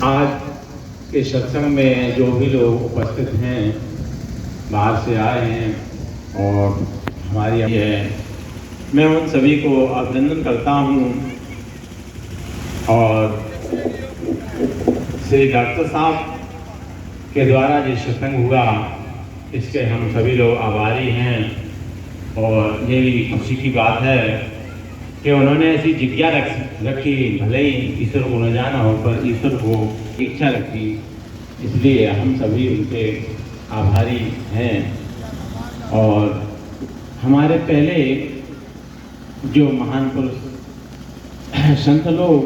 आज के सत्संग में जो भी लोग उपस्थित हैं, बाहर से आए हैं और हमारी है, मैं उन सभी को अभिनंदन करता हूँ। और श्री डॉक्टर साहब के द्वारा जो सत्संग हुआ, इसके हम सभी लोग आभारी हैं। और ये भी खुशी की बात है कि उन्होंने ऐसी जिज्ञासा रखी, भले ही ईश्वर को न जाना हो पर ईश्वर को इच्छा रखी, इसलिए हम सभी उनके आभारी हैं। और हमारे पहले जो महान पुरुष संत लोग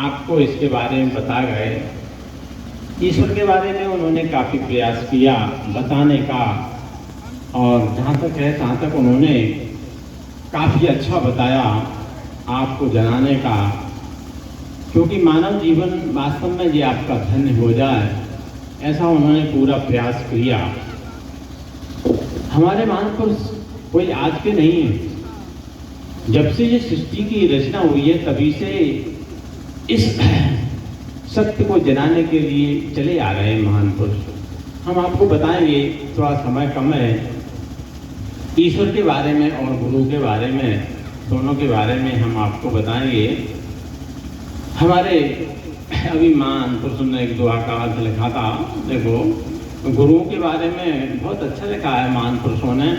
आपको इसके बारे में बता गए, ईश्वर के बारे में उन्होंने काफ़ी प्रयास किया बताने का, और जहाँ तक है तहाँ तक उन्होंने काफ़ी अच्छा बताया आपको जनाने का, क्योंकि मानव जीवन वास्तव में ये आपका धन्य हो जाए, ऐसा उन्होंने पूरा प्रयास किया। हमारे महापुरुष कोई आज के नहीं है। जब से ये सृष्टि की रचना हुई है तभी से इस सत्य को जनाने के लिए चले आ रहे हैं महान पुरुष। हम आपको बताएंगे, थोड़ा समय कम है, ईश्वर के बारे में और गुरु के बारे में, दोनों के बारे में हम आपको बताएंगे। हमारे अभी महान पुरुषों ने एक दुआ का अर्थ लिखा था। देखो, गुरु के बारे में बहुत अच्छा लिखा है महान पुरुषों ने।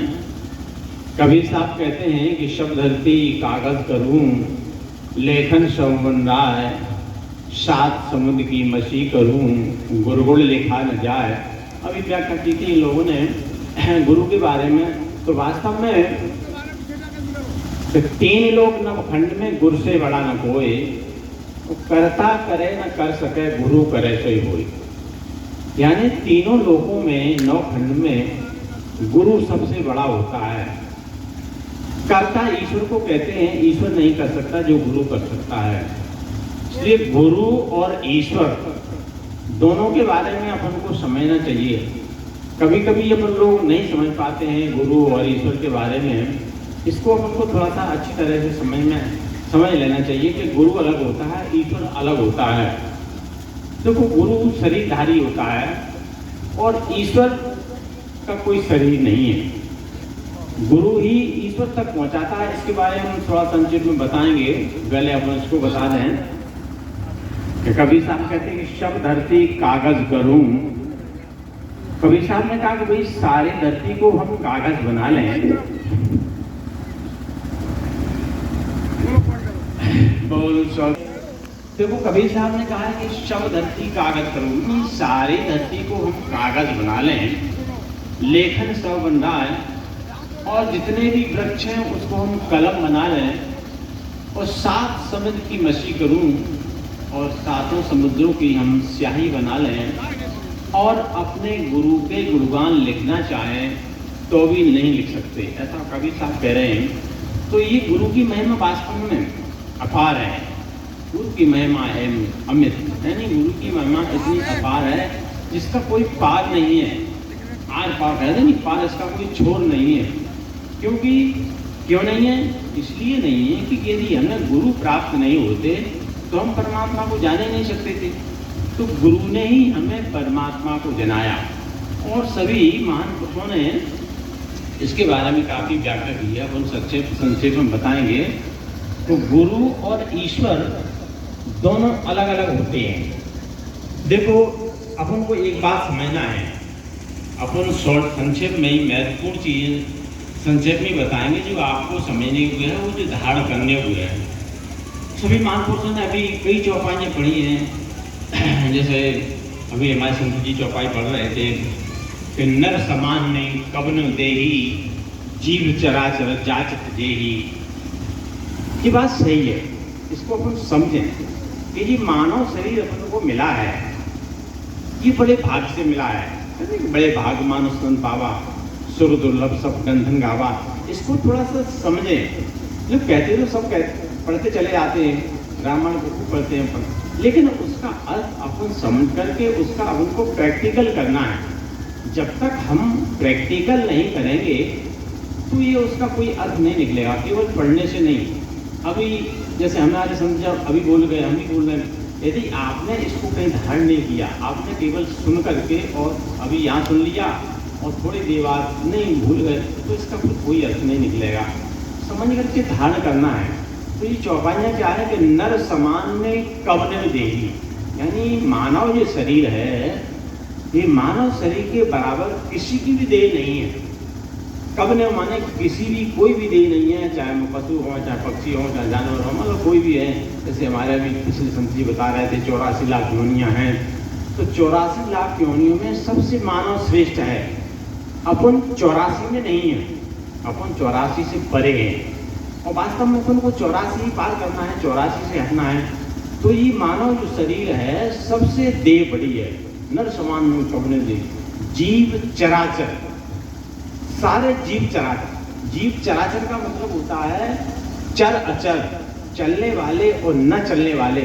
कबीर साहब कहते हैं कि शब्द धरती कागज करूं, लेखन शवबन राय, सात समुद्र की मछी करूं, गुरगुड़ लिखा न जाए। अभी व्याख्या की थी इन लोगों ने गुरु के बारे में। तो वास्तव में तीन लोग नवखंड में गुरु से बड़ा न कोई, करता करे न कर सके, गुरु करे सोई होई। यानी तीनों लोगों में नवखंड में गुरु सबसे बड़ा होता है। कर्ता ईश्वर को कहते हैं, ईश्वर नहीं कर सकता जो गुरु कर सकता है। इसलिए गुरु और ईश्वर दोनों के बारे में अपन को समझना चाहिए। कभी कभी अपन लोग नहीं समझ पाते हैं गुरु और ईश्वर के बारे में। इसको अपन को थोड़ा सा अच्छी तरह से समझ लेना चाहिए कि गुरु अलग होता है, ईश्वर अलग होता है। देखो, गुरु शरीरधारी होता है और ईश्वर का कोई शरीर नहीं है। गुरु ही ईश्वर तक पहुंचाता है। इसके बारे में हम थोड़ा संक्षेप में बताएंगे। पहले अपन इसको बता दें कि कबीर साहब कहते हैं कि शब्द धरती कागज करूं। कबीर साहब ने कहा कि भाई सारे धरती को हम कागज बना लें। देखो, कबीर साहब ने कहा है कि शब्द धरती कागज करूं, सारी धरती को हम कागज बना लें, लेखन सब बन रहा है, और जितने भी वृक्ष हैं उसको हम कलम बना लें, और सात समुद्र की मछी करूं, और सातों समुद्रों की हम स्याही बना लें, और अपने गुरु के गुणगान लिखना चाहें तो भी नहीं लिख सकते, ऐसा कबीर साहब कह रहे हैं। तो ये गुरु की महिमा वास्तव में अपार है। गुरु की महिमा है अमित, यानी गुरु की महिमा इतनी अपार है जिसका कोई पार नहीं है। आर पार कहते नहीं, पार इसका कोई छोर नहीं है। क्योंकि क्यों नहीं है? इसलिए नहीं है कि यदि हमें गुरु प्राप्त नहीं होते तो हम परमात्मा को जाने नहीं सकते थे। तो गुरु ने ही हमें परमात्मा को जनाया। और सभी महान पुरुषों ने इसके बारे में काफ़ी व्याख्या की है, उन संक्षेप में बताएंगे। तो गुरु और ईश्वर दोनों अलग अलग होते हैं। देखो, अपन को एक बात समझना है। अपन शॉर्ट संक्षेप में ही महत्वपूर्ण चीज़ संक्षेप में बताएंगे जो आपको समझने हुए है, वो जो धारण करने हुए हैं। सभी महापुरुषों ने अभी कई चौपाइयाँ पढ़ी हैं। जैसे अभी हमारे संत जी चौपाई पढ़ रहे थे कि नर समान नहीं कबन देही, जीव चराचर जाचत देही। ये बात सही है, इसको अपन समझें कि ये मानव शरीर अपन को मिला है, ये बड़े भाग्य से मिला है। बड़े भाग मानुष तन पावा, सुर दुर्लभ सब गंधन गावा। इसको थोड़ा सा समझें। जो कहते तो सब पढ़ते चले जाते हैं, रामायण को पढ़ते हैं, लेकिन उसका अर्थ अपन समझ करके उसका अपन को प्रैक्टिकल करना है। जब तक हम प्रैक्टिकल नहीं करेंगे तो ये उसका कोई अर्थ नहीं निकलेगा, केवल पढ़ने से नहीं। अभी जैसे हमारे संत जब अभी बोल गए, हम भी बोल रहे हैं यदि आपने इसको कहीं धारण नहीं किया, आपने केवल सुन करके और अभी यहाँ सुन लिया और थोड़ी देर बाद नहीं भूल गए, तो इसका फिर कोई अर्थ नहीं निकलेगा। समझ करके धारण करना है। तो ये चौपाइयाँ क्या है कि नर समान में कवने देही, यानी मानव ये शरीर है, ये मानव शरीर के बराबर किसी की भी देह नहीं है। कवने माने किसी भी कोई भी देह नहीं है, चाहे पशु हो, चाहे पक्षी हो, चाहे जानवर हो, मतलब कोई भी है। जैसे हमारे अभी पिछले संत जी बता रहे थे 84 लाख योनियाँ हैं, तो 84 लाख योनियों में सबसे मानव श्रेष्ठ है। अपन 84 में नहीं है, अपन 84 से परे हैं और वास्तव में अपन को 84 ही पार करना है, 84 से हटना है। तो ये मानव जो शरीर है सबसे देह बड़ी है, नर समान में कवने दे। जीव चराचर, सारे जीव चराचर, जीव चराचर का मतलब होता है चर अचर, चलने वाले और न चलने वाले।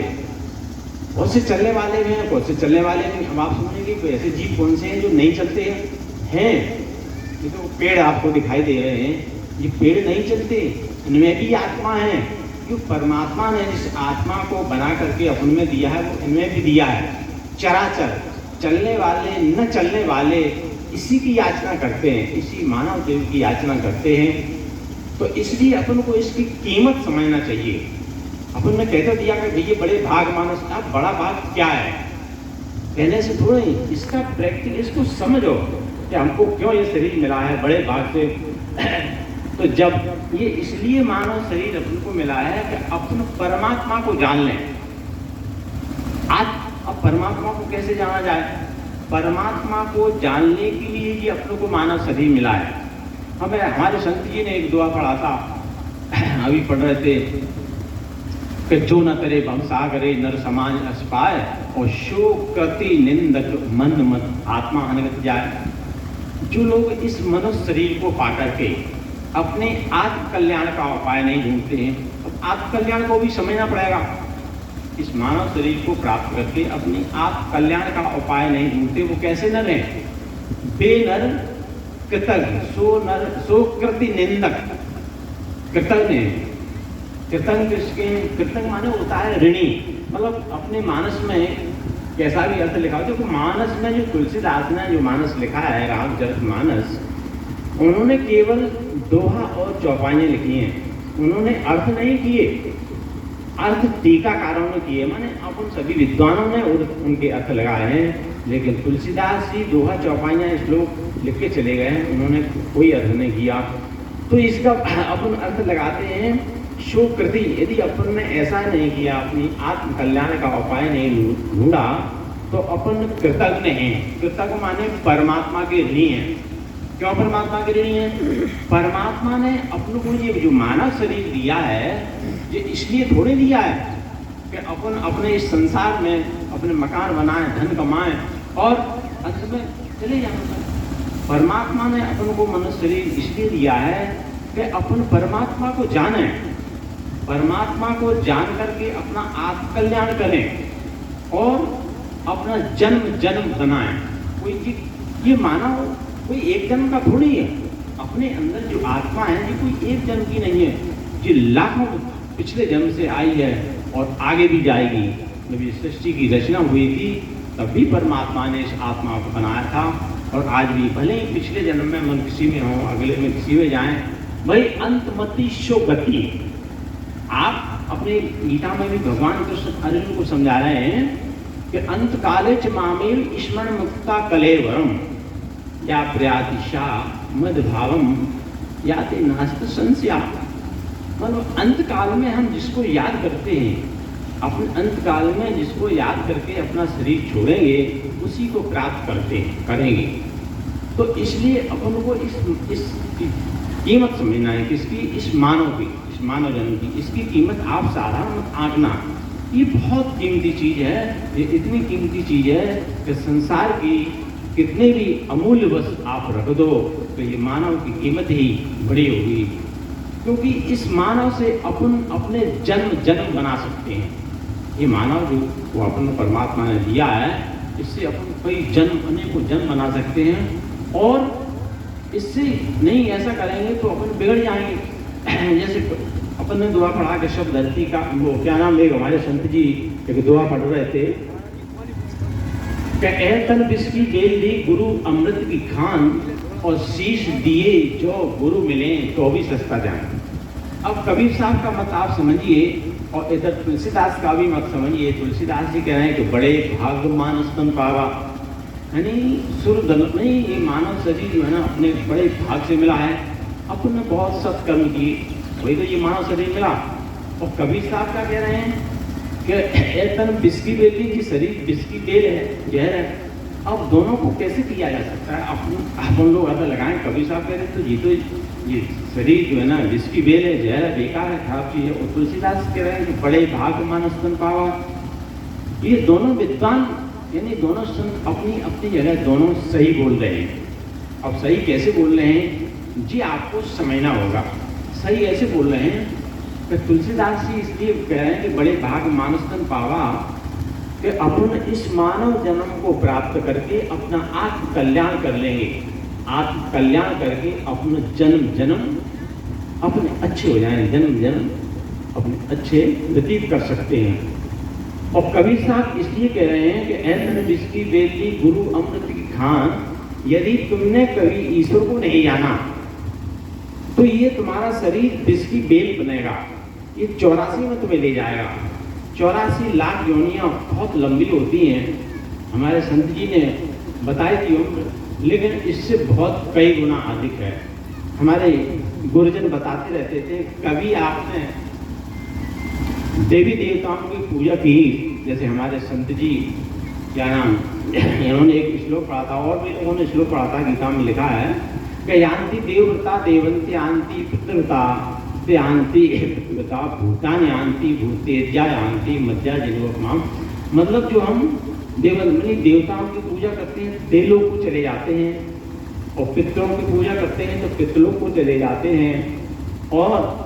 बहुत से चलने वाले भी हैं, बहुत से चलने वाले नहीं। अब आप सुनेंगे कोई ऐसे जीव कौन से हैं जो नहीं चलते हैं? ये तो पेड़ आपको दिखाई दे रहे हैं, ये पेड़ नहीं चलते, इनमें भी आत्मा है। क्यों? परमात्मा ने जिस आत्मा को बना करके अपन में दिया है वो इनमें भी दिया है। चराचर, चलने वाले न चलने वाले, इसी की याचना करते हैं, इसी मानव देव की याचना करते हैं। तो इसलिए अपन को इसकी कीमत समझना चाहिए। अपन ने कहते दिया कि भैया बड़े भाग मानस, अब बड़ा भाग क्या है कहने से थोड़ा ही, इसका प्रैक्टिकल इसको समझो कि हमको क्यों ये शरीर मिला है बड़े भाग से। तो जब ये इसलिए मानव शरीर अपन को मिला है कि अपन परमात्मा को जान लें। आज अब परमात्मा को कैसे जाना जाए? परमात्मा को जानने के लिए ये अपनों को मानव शरीर मिला है। हमें हमारे संत जी ने एक दुआ पढ़ा था, अभी पढ़ रहे थे कि जो न करे भवसागरे नर समाज अस पाए और शोक करती निंदक मन मत आत्मा अनगत जाए। जो लोग इस मनुष्य शरीर को पा करके अपने आत्म कल्याण का उपाय नहीं ढूंढते हैं, अब आत्म कल्याण को भी समझना पड़ेगा। इस मानव शरीर को प्राप्त करके अपनी आत्म कल्याण का उपाय नहीं ढूंढते, वो कैसे नर हैं? बेनर कृतज्ञ, सो कृति निंदक। कृतज्ञ, कृतज्ञ किसके? कृतज्ञ माने होता है ऋणी, मतलब अपने मानस में कैसा भी अर्थ लिखा हो। देखो मानस में जो तुलसीदास ने जो मानस लिखा है, रामचरित मानस, उन्होंने केवल दोहा और चौपाइयाँ लिखी हैं, उन्होंने अर्थ नहीं किए, अर्थ टीकाकारों ने किए, माने अपन सभी विद्वानों ने उनके अर्थ लगाए हैं। लेकिन तुलसीदास जी दोहा चौपाइयाँ श्लोक लिख के चले गए हैं, उन्होंने कोई अर्थ नहीं किया। तो इसका अपन अर्थ लगाते हैं शोकृति। यदि अपन ने ऐसा नहीं किया, अपनी आत्म कल्याण का उपाय नहीं ढूंढा, तो अपन कृतज्ञ हैं। कृतज्ञ माने परमात्मा के ऋणी हैं। क्यों परमात्मा के ऋणी हैं? परमात्मा ने अपन को ये जो मानव शरीर दिया है, ये इसलिए थोड़े दिया है कि अपन अपने इस संसार में अपने मकान बनाएं, धन कमाएं और अंत में चले जाएं। परमात्मा ने अपन को मनुष्य शरीर इसलिए दिया है कि अपन परमात्मा को जाने, परमात्मा को जान करके अपना आत्म कल्याण करें और अपना जन्म जन्म बनाएं। कोई ये मानव कोई एक जन्म का थोड़ी है, अपने अंदर जो आत्मा है ये कोई एक जन्म की नहीं है, ये लाखों पिछले जन्म से आई है और आगे भी जाएगी। जब ये सृष्टि की रचना हुई थी तब भी परमात्मा ने इस आत्मा को बनाया था और आज भी भले ही पिछले जन्म में मन किसी में हो, अगले में किसी में जाएं, भाई अंतमति शो गति। आप अपने गीता में भी भगवान कृष्ण अर्जुन को समझा रहे हैं कि अंत काले च मामेव स्मरण मुक्ता कलेवरम या प्रयातिशा मद भावम याते नास्त संशया। मतलब अंत काल में हम जिसको याद करते हैं, अपने अंत काल में जिसको याद करके अपना शरीर छोड़ेंगे उसी को प्राप्त करेंगे। तो इसलिए अपन को इस कीमत समझना है, किसकी? इस मानव की, इस मानव जन्म की। इसकी कीमत आप साधारण मत आंकना, ये बहुत कीमती चीज़ है। ये इतनी कीमती चीज़ है कि संसार की कितने भी अमूल्य वस्तु आप रख दो तो ये मानव की कीमत ही बड़ी होगी, क्योंकि इस मानव से अपन अपने जन्म जन्म बना सकते हैं। ये मानव जो वो अपन परमात्मा ने दिया है, इससे अपन कई जन्म, अनेकों जन्म बना सकते हैं और इससे नहीं ऐसा करेंगे तो अपन बिगड़ जाएंगे। जैसे अपन ने दुआ पढ़ा कि सब धरती का, वो क्या नाम, एक हमारे संत जी एक दुआ पढ़ रहे थे कि ऐ तन बिस्की बेल दी गुरु अमृत की खान, और शीश दिए जो गुरु मिले तो भी सस्ता जान। अब कबीर साहब का मत आप समझिए और इधर तुलसीदास का भी मत समझिए। तुलसीदास जी कह रहे हैं कि बड़े भाग्य मानस तन पावा, यानी सुर धन नहीं, ये मानव शरीर जो है ना अपने बड़े भाग से मिला है, अपन ने बहुत सत्कर्म किए, वही तो ये मानव शरीर मिला। और कबीर साहब क्या कह रहे हैं कि तन बिस्की बेली की शरीर बिस्की बेल है, जहर है। अब दोनों को कैसे किया जा सकता है? अपन लोग ऐसा लगाएं, कबीर साहब कह रहे तो ये शरीर जो है ना बिस्की बेल है, जहर है, बेकार है, खराब चीज है। और तुलसीदास कह रहे हैं कि बड़े भाग मानस तन पावा। ये दोनों विद्वान यानी दोनों संत अपनी अपनी जगह दोनों सही बोल रहे हैं। अब सही कैसे बोल रहे हैं जी, आपको समझना होगा। सही ऐसे बोल रहे हैं कि तुलसीदास जी इसलिए कह रहे हैं कि बड़े भाग मानस तन पावा कि अपन इस मानव जन्म को प्राप्त करके अपना आत्म कल्याण कर लेंगे। आत्म कल्याण करके अपना जन्म जन्म अपने अच्छे हो जाएंगे, जन्म जन्म अपने अच्छे व्यतीत कर सकते हैं। और कबीर साहब इसलिए कह रहे हैं कि ऐ बिस्की बेली गुरु अमृत की खान, यदि तुमने कभी ईश्वर को नहीं जाना तो ये तुम्हारा शरीर बिस्की बेल बनेगा, ये 84 में तुम्हें ले जाएगा। 84 लाख योनियां बहुत लंबी होती हैं, हमारे संत जी ने बताई थी उम्र, लेकिन इससे बहुत कई गुना अधिक है। हमारे गुरुजन बताते रहते थे, कभी आपने देवी देवताओं की पूजा की, जैसे हमारे संत जी क्या नाम, इन्होंने एक श्लोक पढ़ा था और भी लोगों ने श्लोक पढ़ा था, गीता में लिखा है कि यान्ति देवव्रता देवन्ति यान्ति पितृव्रता यान्ति पितृव्रता भूतानि यान्ति भूतेज्या यान्ति मध्या जिनोपमाम। मतलब जो हम देवताओं की पूजा करते हैं देवलोक को चले जाते हैं, और पितरों की पूजा करते हैं तो पितृलोक को चले जाते हैं, और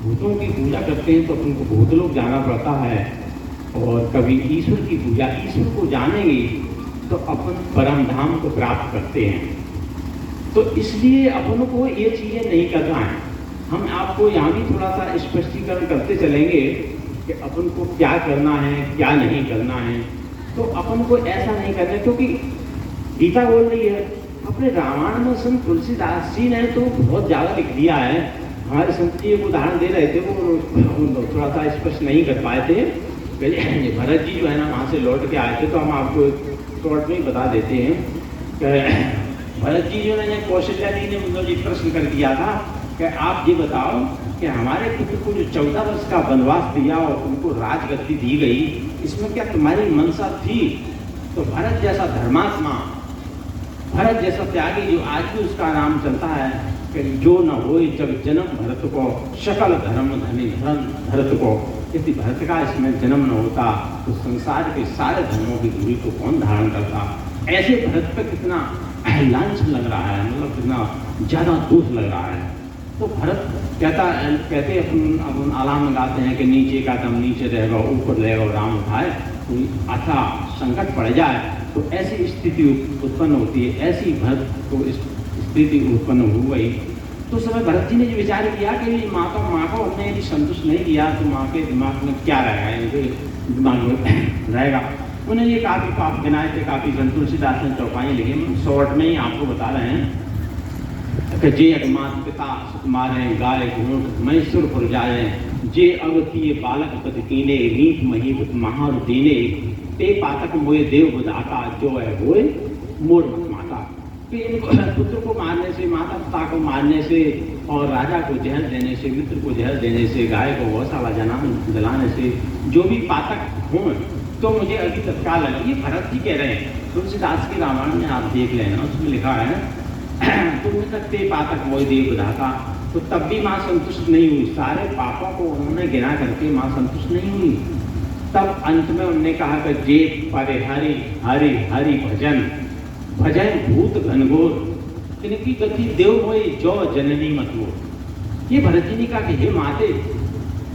भूतों की पूजा करते हैं तो उनको भूतलोक जाना पड़ता है। और कभी ईश्वर की पूजा, ईश्वर को जानेंगे तो अपन परम धाम को प्राप्त करते हैं। तो इसलिए अपन को ये चीज़ें नहीं करना है। हम आपको यहाँ भी थोड़ा सा स्पष्टीकरण करते चलेंगे कि अपन को क्या करना है क्या नहीं करना है। तो अपन को ऐसा नहीं करना, क्योंकि गीता बोल रही है। अपने रामायण में संत तुलसीदास जी ने तो बहुत ज़्यादा लिख दिया है। हमारे संत जी एक उदाहरण दे रहे थे, वो थोड़ा सा स्पष्ट नहीं कर पाए थे। भरत जी जो है ना वहाँ से लौट के आए थे, तो हम आपको शॉर्ट में ही बता देते हैं कि भरत जी जो है कौशल्या जी ने मतलब ये प्रश्न कर दिया था कि आप ये बताओ कि हमारे पुत्र को जो 14 वर्ष का वनवास दिया और उनको राजगद्दी दी गई, इसमें क्या तुम्हारी मनसा थी? तो भरत जैसा धर्मात्मा, भरत जैसा त्यागी जो आज भी उसका नाम चलता है कि जो न होए जब जन्म भरत को सकल धर्म धनी धर्म भरत को, यदि भरत का इसमें जन्म न होता तो संसार के सारे धर्मों की दूरी को कौन धारण करता। ऐसे भरत पर कितना लांछन लग रहा है, मतलब कितना ज़्यादा दोष लग रहा है। तो भरत कहते अपन आलाम में गाते हैं कि नीचे का दम नीचे रहेगा ऊपर रहेगा राम उठाए, कोई अच्छा संकट पड़ जाए तो ऐसी स्थिति उत्पन्न होती है। ऐसी भरत को स्थिति उत्पन्न हो गई। तो समय भरत जी ने जो विचार किया कि माँ को हमने यदि संतुष्ट नहीं किया तो माँ के दिमाग में क्या रहेगा, इनके दिमाग में रहेगा। उन्हें ये काफ़ी पाप गिनाए थे, काफ़ी तुलसीदास ने चौपाई लिखी, शॉर्ट में ही आपको बता रहे हैं कि जे अगमात पिता मारे गाय घूट मैं सुरपुर जाए, जे अवतीय बालक पद कीने नीत मही महार दीने, ते पातक मोए देव बुधाता जो है होए मोर मत माता। कि इन पुत्र को मारने से, माता पिता को मारने से, और राजा को जहर देने से, मित्र को जहर देने से, गाय को गौशाला जलाने से जो भी पातक हों तो मुझे अभी तत्काल लगे। ये भरत जी कह रहे हैं। तुलसीदास के रामायण में आप देख लेना, उसमें लिखा है तुम तक पातक मोय देव बुधाता। तो तब भी माँ संतुष्ट नहीं हुई, सारे पापों को उन्होंने गिना करके माँ संतुष्ट नहीं हुई। तब अंत में उन्होंने कहा कि जे परे हरि हरि हरि भजन भजन भूत घनघोर, इनकी गति देव मोय जो जननी मत मोर। ये भरत जी ने कहा कि हे माते,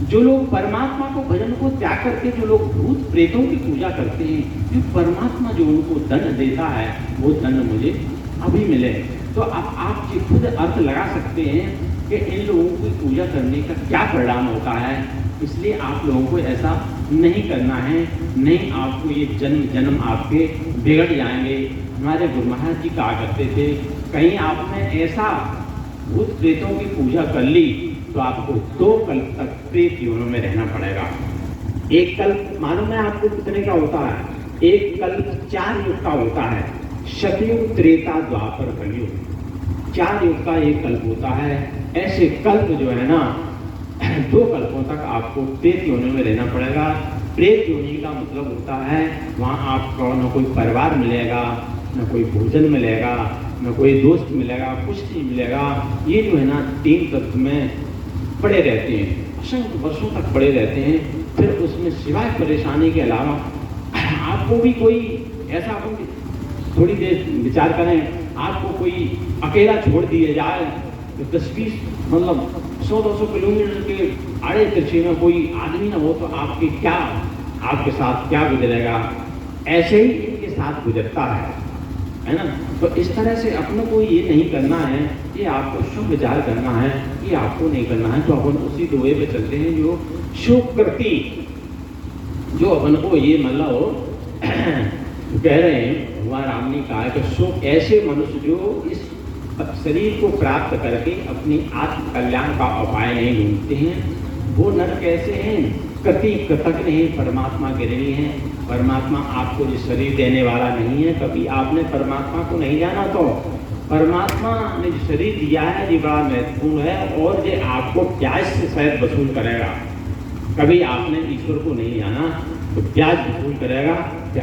जो लोग परमात्मा को भजन को त्याग करके जो लोग भूत प्रेतों की पूजा करते हैं, जो परमात्मा जो उनको दंड देता है वो दंड मुझे अभी मिले। तो अब आप ये खुद अर्थ लगा सकते हैं कि इन लोगों की पूजा करने का क्या परिणाम होता है। इसलिए आप लोगों को ऐसा नहीं करना है, नहीं आपको ये जन्म जन्म आपके बिगड़ जाएंगे। हमारे गुरु महाराज जी कहा करते थे, कहीं आपने ऐसा भूत प्रेतों की पूजा कर ली तो आपको 2 कल्प तक प्रेत योनों में रहना पड़ेगा। एक कल्प मालूम है आपको कितने का होता है? एक कल्प 4 युग का होता है, सतयुग, त्रेता, द्वापर, कलयुग। 4 युग का एक कल्प होता है। ऐसे कल्प जो है ना 2 कल्पों तक आपको प्रेत योनि में रहना पड़ेगा। प्रेत योनि का मतलब होता है वहाँ आपको न कोई परिवार मिलेगा, न कोई भोजन मिलेगा, न कोई दोस्त मिलेगा, कुछ नहीं मिलेगा। ये जो है ना 3 तत्व में पड़े रहते हैं, असंख्य वर्षों तक पड़े रहते हैं। फिर उसमें सिवाय परेशानी के अलावा आपको भी कोई ऐसा, थोड़ी देर विचार करें, आपको कोई अकेला छोड़ दिया जाए तो 10-20 मतलब 100-200 किलोमीटर के आड़े तिरछे में कोई आदमी ना हो तो आपके साथ क्या गुजरेगा? ऐसे ही इनके साथ गुजरता है ना। तो इस तरह से अपने को ये नहीं करना है, ये आपको शुभ विचार करना है, ये आपको नहीं करना है। तो अपन उसी दुए पे चलते हैं जो शुभ कृति, जो अपन को ये मतलब कह रहे हैं, भगवान राम ने कहा है कि शुभ ऐसे मनुष्य जो इस शरीर को प्राप्त करके अपनी आत्म कल्याण का उपाय नहीं ढूंढते हैं, वो नर कैसे हैं? कृति कृतज्ञ हैं, परमात्मा के ऋणी हैं। परमात्मा आपको जो शरीर देने वाला नहीं है, कभी आपने परमात्मा को नहीं जाना तो परमात्मा ने जो शरीर दिया है ये बड़ा महत्वपूर्ण है, और ये आपको ब्याज से शायद वसूल करेगा। कभी आपने ईश्वर को नहीं जाना तो ब्याज वसूल करेगा कि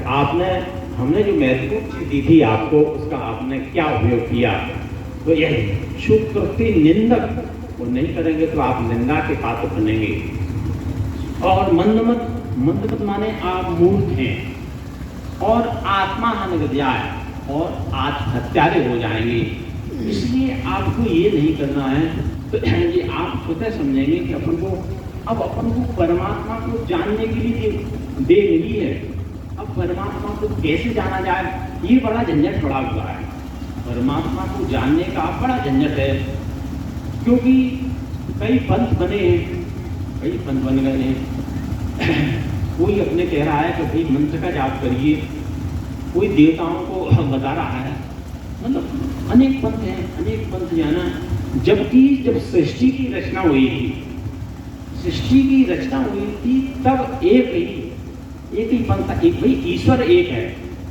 हमने जो महत्वपूर्ण चीज दी थी आपको, उसका आपने क्या उपयोग किया। तो यही शुभ कृति निंदक वो नहीं करेंगे तो आप निंदा के पात्र बनेंगे। और मंदमत माने आप मूर्ख हैं और आत्मा हनगद्याय और आत्महत्यारे हो जाएंगे। इसलिए आपको ये नहीं करना है। तो ये आप स्वतः समझेंगे कि अपन को परमात्मा को जानने के लिए दे मिली है। अब परमात्मा को कैसे जाना जाए, ये बड़ा झंझट पड़ा हुआ है। परमात्मा को जानने का बड़ा झंझट है, क्योंकि कई पंथ बने बन गए हैं। कोई अपने कह रहा है कि भाई मंत्र का जाप करिए, कोई देवताओं को बता रहा है, मतलब अनेक पंथ जाना। जबकि जब सृष्टि की रचना हुई थी तब एक ही पंथ था, एक भाई ईश्वर एक है।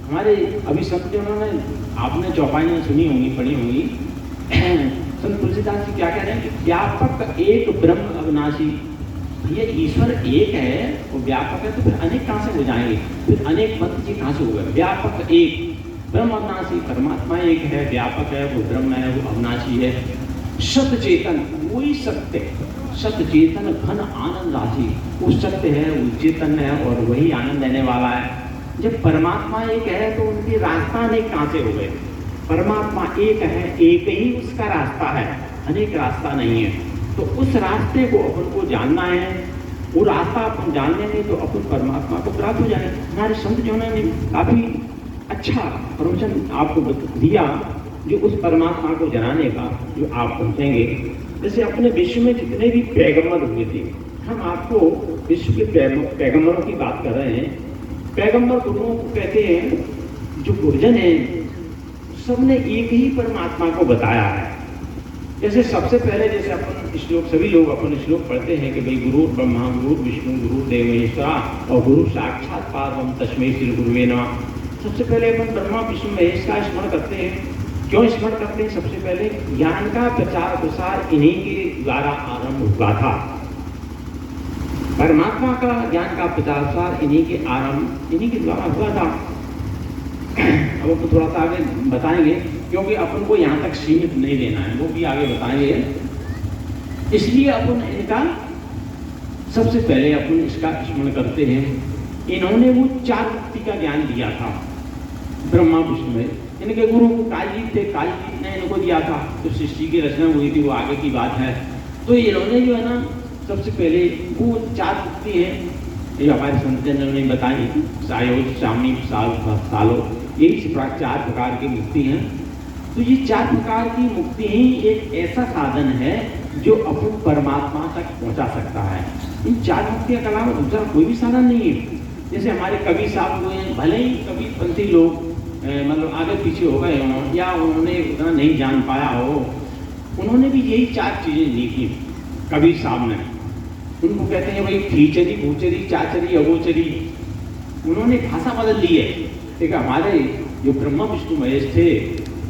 हमारे अभी संत उन्होंने आपने चौपाइयाँ सुनी होंगी, पढ़ी होंगी। संत तुलसीदास जी क्या कह रहे हैं कि व्यापक एक ब्रह्म अविनाशी। ये ईश्वर एक है, वो व्यापक है, तो फिर अनेक कहाँ से हो जाएंगे? फिर अनेक पंथ जी कहाँ से हो गए? व्यापक एक, ब्रह्म अविनाशी। परमात्मा एक है, व्यापक है, वो ब्रह्म है, वो अविनाशी है। सत चेतन, वही सत्य, सत चेतन घन आनंद राशि, वो सत्य है, वो चेतन है और वही आनंद देने वाला है। जब परमात्मा एक है तो उनके रास्ता अनेक कहाँ से हो गए? परमात्मा एक है, एक ही उसका रास्ता है, अनेक रास्ता नहीं है। तो उस रास्ते को अपन को जानना है। वो रास्ता अपन जान लेंगे तो अपन परमात्मा को प्राप्त हो जाए। हमारे संत जो ने काफी अच्छा प्रवचन आपको दिया, जो उस परमात्मा को जनाने का, जो आप पहुंचेंगे। जैसे अपने विश्व में जितने भी पैगंबर हुए थे, हम आपको विश्व के पैगंबरों की बात कर रहे हैं। पैगंबर गुरुओं को कहते हैं, जो गुरुजन हैं सबने एक ही परमात्मा को बताया है। जैसे सबसे पहले जैसे अपन श्लोक, सभी लोग अपन श्लोक पढ़ते हैं कि भाई गुरु ब्रह्मा गुरु विष्णु गुरु देव महेश्वरा और गुरु साक्षात परब्रह्म तस्मै श्री गुरुवे नमः। सबसे पहले अपन ब्रह्मा विष्णु महेश का स्मरण करते हैं। क्यों स्मरण करते हैं? सबसे पहले ज्ञान का प्रचार प्रसार इन्हीं के द्वारा आरंभ हुआ था। परमात्मा का ज्ञान का प्रचार प्रसार इन्हीं के द्वारा हुआ था। अब आपको थोड़ा सा आगे बताएंगे, क्योंकि अपन को यहाँ तक सीमित नहीं लेना है, वो भी आगे बताएंगे। इसलिए अपन इनका सबसे पहले अपन इसका स्मरण करते हैं। इन्होंने वो 4 मुक्ति का ज्ञान दिया था ब्रह्मा विष्णु में। इनके गुरु कालजीत थे, कालजीत ने इनको दिया था। तो सृष्टि की रचना हुई थी, वो आगे की बात है। तो इन्होंने जो है ना सबसे पहले वो 4 मुक्ति हैं, ये हमारे संत जनों ने बताई, सायो शामी सालो, यही 4 प्रकार की मुक्ति हैं। तो ये 4 प्रकार की मुक्ति ही एक ऐसा साधन है जो अपन परमात्मा तक पहुंचा सकता है। इन 4 मुक्तियों के अलावा दूसरा कोई भी साधन नहीं है। जैसे हमारे कबीर साहब हुए हैं, भले ही कबीरपंथी लोग मतलब आगे पीछे हो गए हों या उन्होंने उतना नहीं जान पाया हो, उन्होंने भी यही 4 चीजें लिखी कबीर साहब ने। उनको कहते हैं भाई खींचरी, भूचरी, चाचरी, अगोचरी। उन्होंने भाषा बदल ली है। ठीक है, हमारे जो ब्रह्मा विष्णु महेश थे,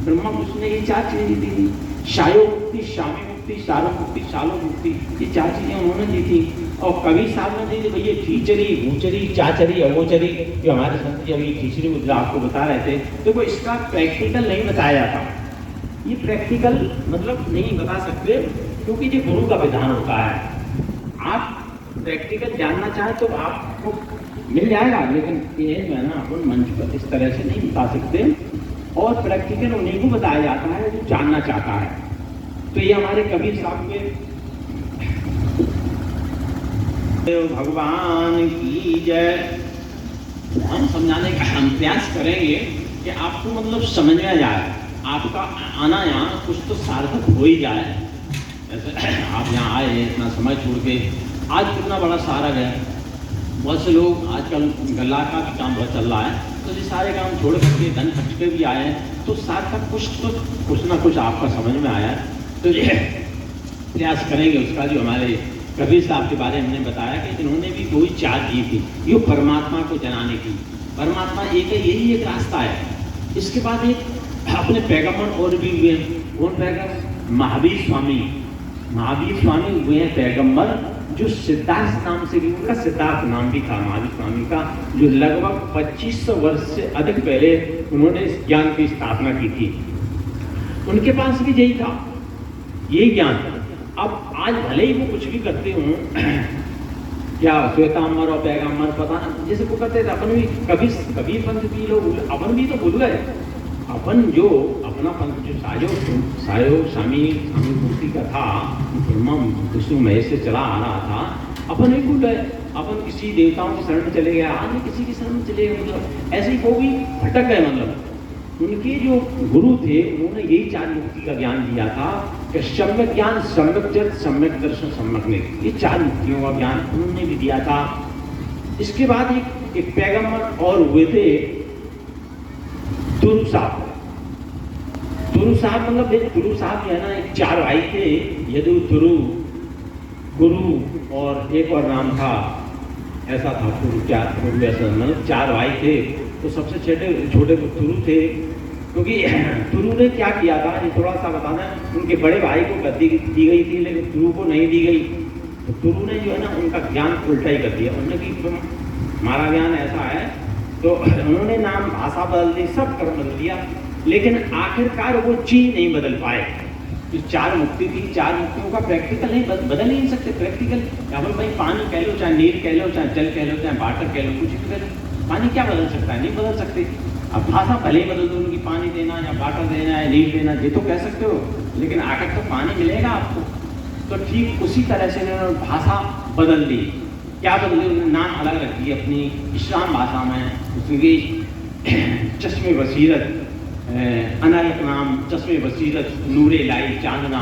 ब्रह्मा विष्णु ने ये 4 चीजें दी थी। शायो मुक्ति, शामी मुक्ति, सारो मुक्ति, सालो मुक्ति, ये 4 चीजें उन्होंने दी थी। और कबीर साहब ने दी थी भैया खींचरी, भूचरी, चाचरी, अगोचरी। जो हमारे संत जी अभी खींचरी मुद्रा आपको बता रहे थे, तो वो इसका प्रैक्टिकल नहीं बताया जाता। ये प्रैक्टिकल मतलब नहीं बता सकते, क्योंकि ये गुरु का विधान होता है। आप प्रैक्टिकल जानना चाहें तो आपको मिल जाएगा, लेकिन ये जो है ना अपन मंच पर इस तरह से नहीं बता सकते। और प्रैक्टिकल उन्हीं को बताया जाता है जो जानना चाहता है। तो ये हमारे कबीर साहब के भगवान की जय। हम समझाने का हम प्रयास करेंगे कि आपको मतलब समझ में जाए, आपका आना यहाँ कुछ तो सार्थक हो ही जाए। जैसे आप यहाँ आए इतना समय छोड़ के, आज कितना बड़ा सहारा है। बहुत से लोग आजकल गला का भी काम बहुत चल रहा है, तो ये सारे काम छोड़ करके धन खर्च के भी आए हैं, तो सार्थक कुछ ना कुछ आपका समझ में आया है। तो ये प्रयास करेंगे उसका। जो हमारे कबीर साहब के बारे में हमने बताया कि जिन्होंने भी कोई 4 दी थी, ये परमात्मा को जनाने की। परमात्मा एक है, यही एक रास्ता है। इसके बाद एक अपने पैगंबर और भी हुए। कौन पैगंबर? महावीर स्वामी। महावीर स्वामी हुए हैं पैगंबर, जो सिद्धार्थ नाम से भी, उनका सिद्धार्थ नाम भी था महावीर स्वामी का, जो लगभग 2500 वर्ष से अधिक पहले उन्होंने इस ज्ञान की स्थापना की थी। उनके पास भी यही था, यही ज्ञान। अब आज भले ही वो कुछ भी करते हो, क्या श्वेतांबर और पैगंबर पता ना जैसे वो करते थे, अपन भी कबीर पंथ भी लोग, अपन भी तो भूल गए। अपन जो अपना पंथ जो सायो स्वामी मूर्ति का था, ब्रह्मा विष्णु महेश से चला आ रहा था, अपन भी भूल गए। अपन किसी देवताओं की शरण में चले गए, आज किसी की शरण में चले गए। मतलब ऐसे ही वो भी भटक गए। मतलब उनके जो गुरु थे, उन्होंने यही 4 मुक्ति का ज्ञान दिया था कि सम्यक ज्ञान, सम्यक जत, सम्यक दर्शन, सम्यक नित्य। ये 4 मुक्तियों का ज्ञान उन्होंने भी दिया था। इसके बाद एक पैगंबर और हुए थे, तुरु साहब। तुरु साहब मतलब तुरु साहब जो है ना, 4 भाई थे, यदु, तुरु, गुरु और एक और नाम था, ऐसा था तुरु, क्या तुरु, ऐसा मतलब 4 भाई थे। तो सबसे छोटे तुरु थे, क्योंकि तुरु ने क्या किया था, ये थोड़ा सा बताना। उनके बड़े भाई को गद्दी दी गई थी, लेकिन तुरु को नहीं दी गई। तो तुरु ने जो है ना, उनका ज्ञान उल्टा ही कर दिया। उन्होंने कि तुम, हमारा ज्ञान ऐसा है, तो उन्होंने नाम, भाषा बदल दी, सब कर बदल दिया, लेकिन आखिरकार वो चीज नहीं बदल पाए। जो 4 मुक्ति थी, 4 मुक्तियों का प्रैक्टिकल नहीं बदल नहीं सकते। प्रैक्टिकल क्या बोल भाई, पानी कह लो, चाहे नीर कह लो, चाहे जल कह लो, चाहे वाटर कह लो, कुछ भी कह लो, पानी क्या बदल सकता है? नहीं बदल सकते। अब भाषा भले ही बदल दो उनकी, पानी देना या वाटर देना या नीर देना, ये तो कह सकते हो, लेकिन आखिर तो पानी मिलेगा आपको। तो ठीक उसी तरह से उन्होंने भाषा बदल दी। क्या बदल दी? उन्होंने नाम अलग रख दिए अपनी इस्लाम भाषा में। उसकी चश्मे बसीरत, अनलक नाम, चश्मे बसीरत, नूरे लाई चांदना,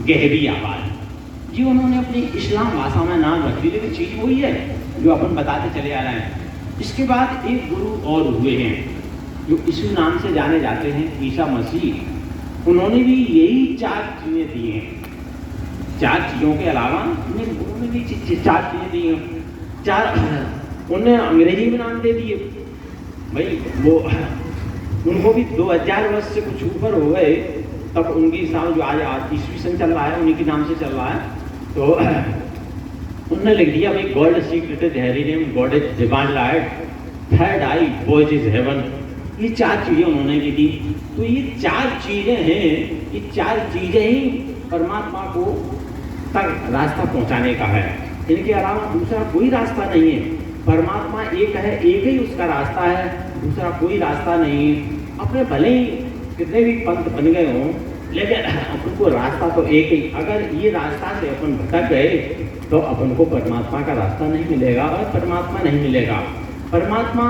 गहरी आवाज। ये उन्होंने अपनी इस्लाम भाषा में नाम रख दी, लेकिन चीज वही है जो अपन बताते चले आ रहे हैं। इसके बाद एक गुरु और हुए हैं, जो यीशु नाम से जाने जाते हैं, ईसा मसीह। उन्होंने भी यही 4 चीजें दी हैं। 4 चीजों के अलावा उन्होंने भी 4 चीजें दी हैं। 4 उन्हें अंग्रेजी में नाम दे दिए। भाई वो उनको भी 2000 वर्ष से कुछ ऊपर हो गए, तब उनकी साल जो आज ईस्वी सन चल रहा है, उन्हीं के नाम से चल रहा है। तो उन्होंने लिख दिया भाई, God secret is Harry name, God is divine light, third I boys is heaven. ये 4 चीजें उन्होंने भी दी। तो ये 4 चीजें हैं, ये 4 चीजें ही परमात्मा को तक रास्ता पहुंचाने का है। इनके अलावा दूसरा कोई रास्ता नहीं है। परमात्मा एक है, एक ही उसका रास्ता है, दूसरा कोई रास्ता नहीं है। अपने भले ही कितने भी पंथ बन गए हों, लेकिन अपन को रास्ता तो एक ही। अगर ये रास्ता से अपन भटक गए तो अपन को परमात्मा का रास्ता नहीं मिलेगा और परमात्मा नहीं मिलेगा। परमात्मा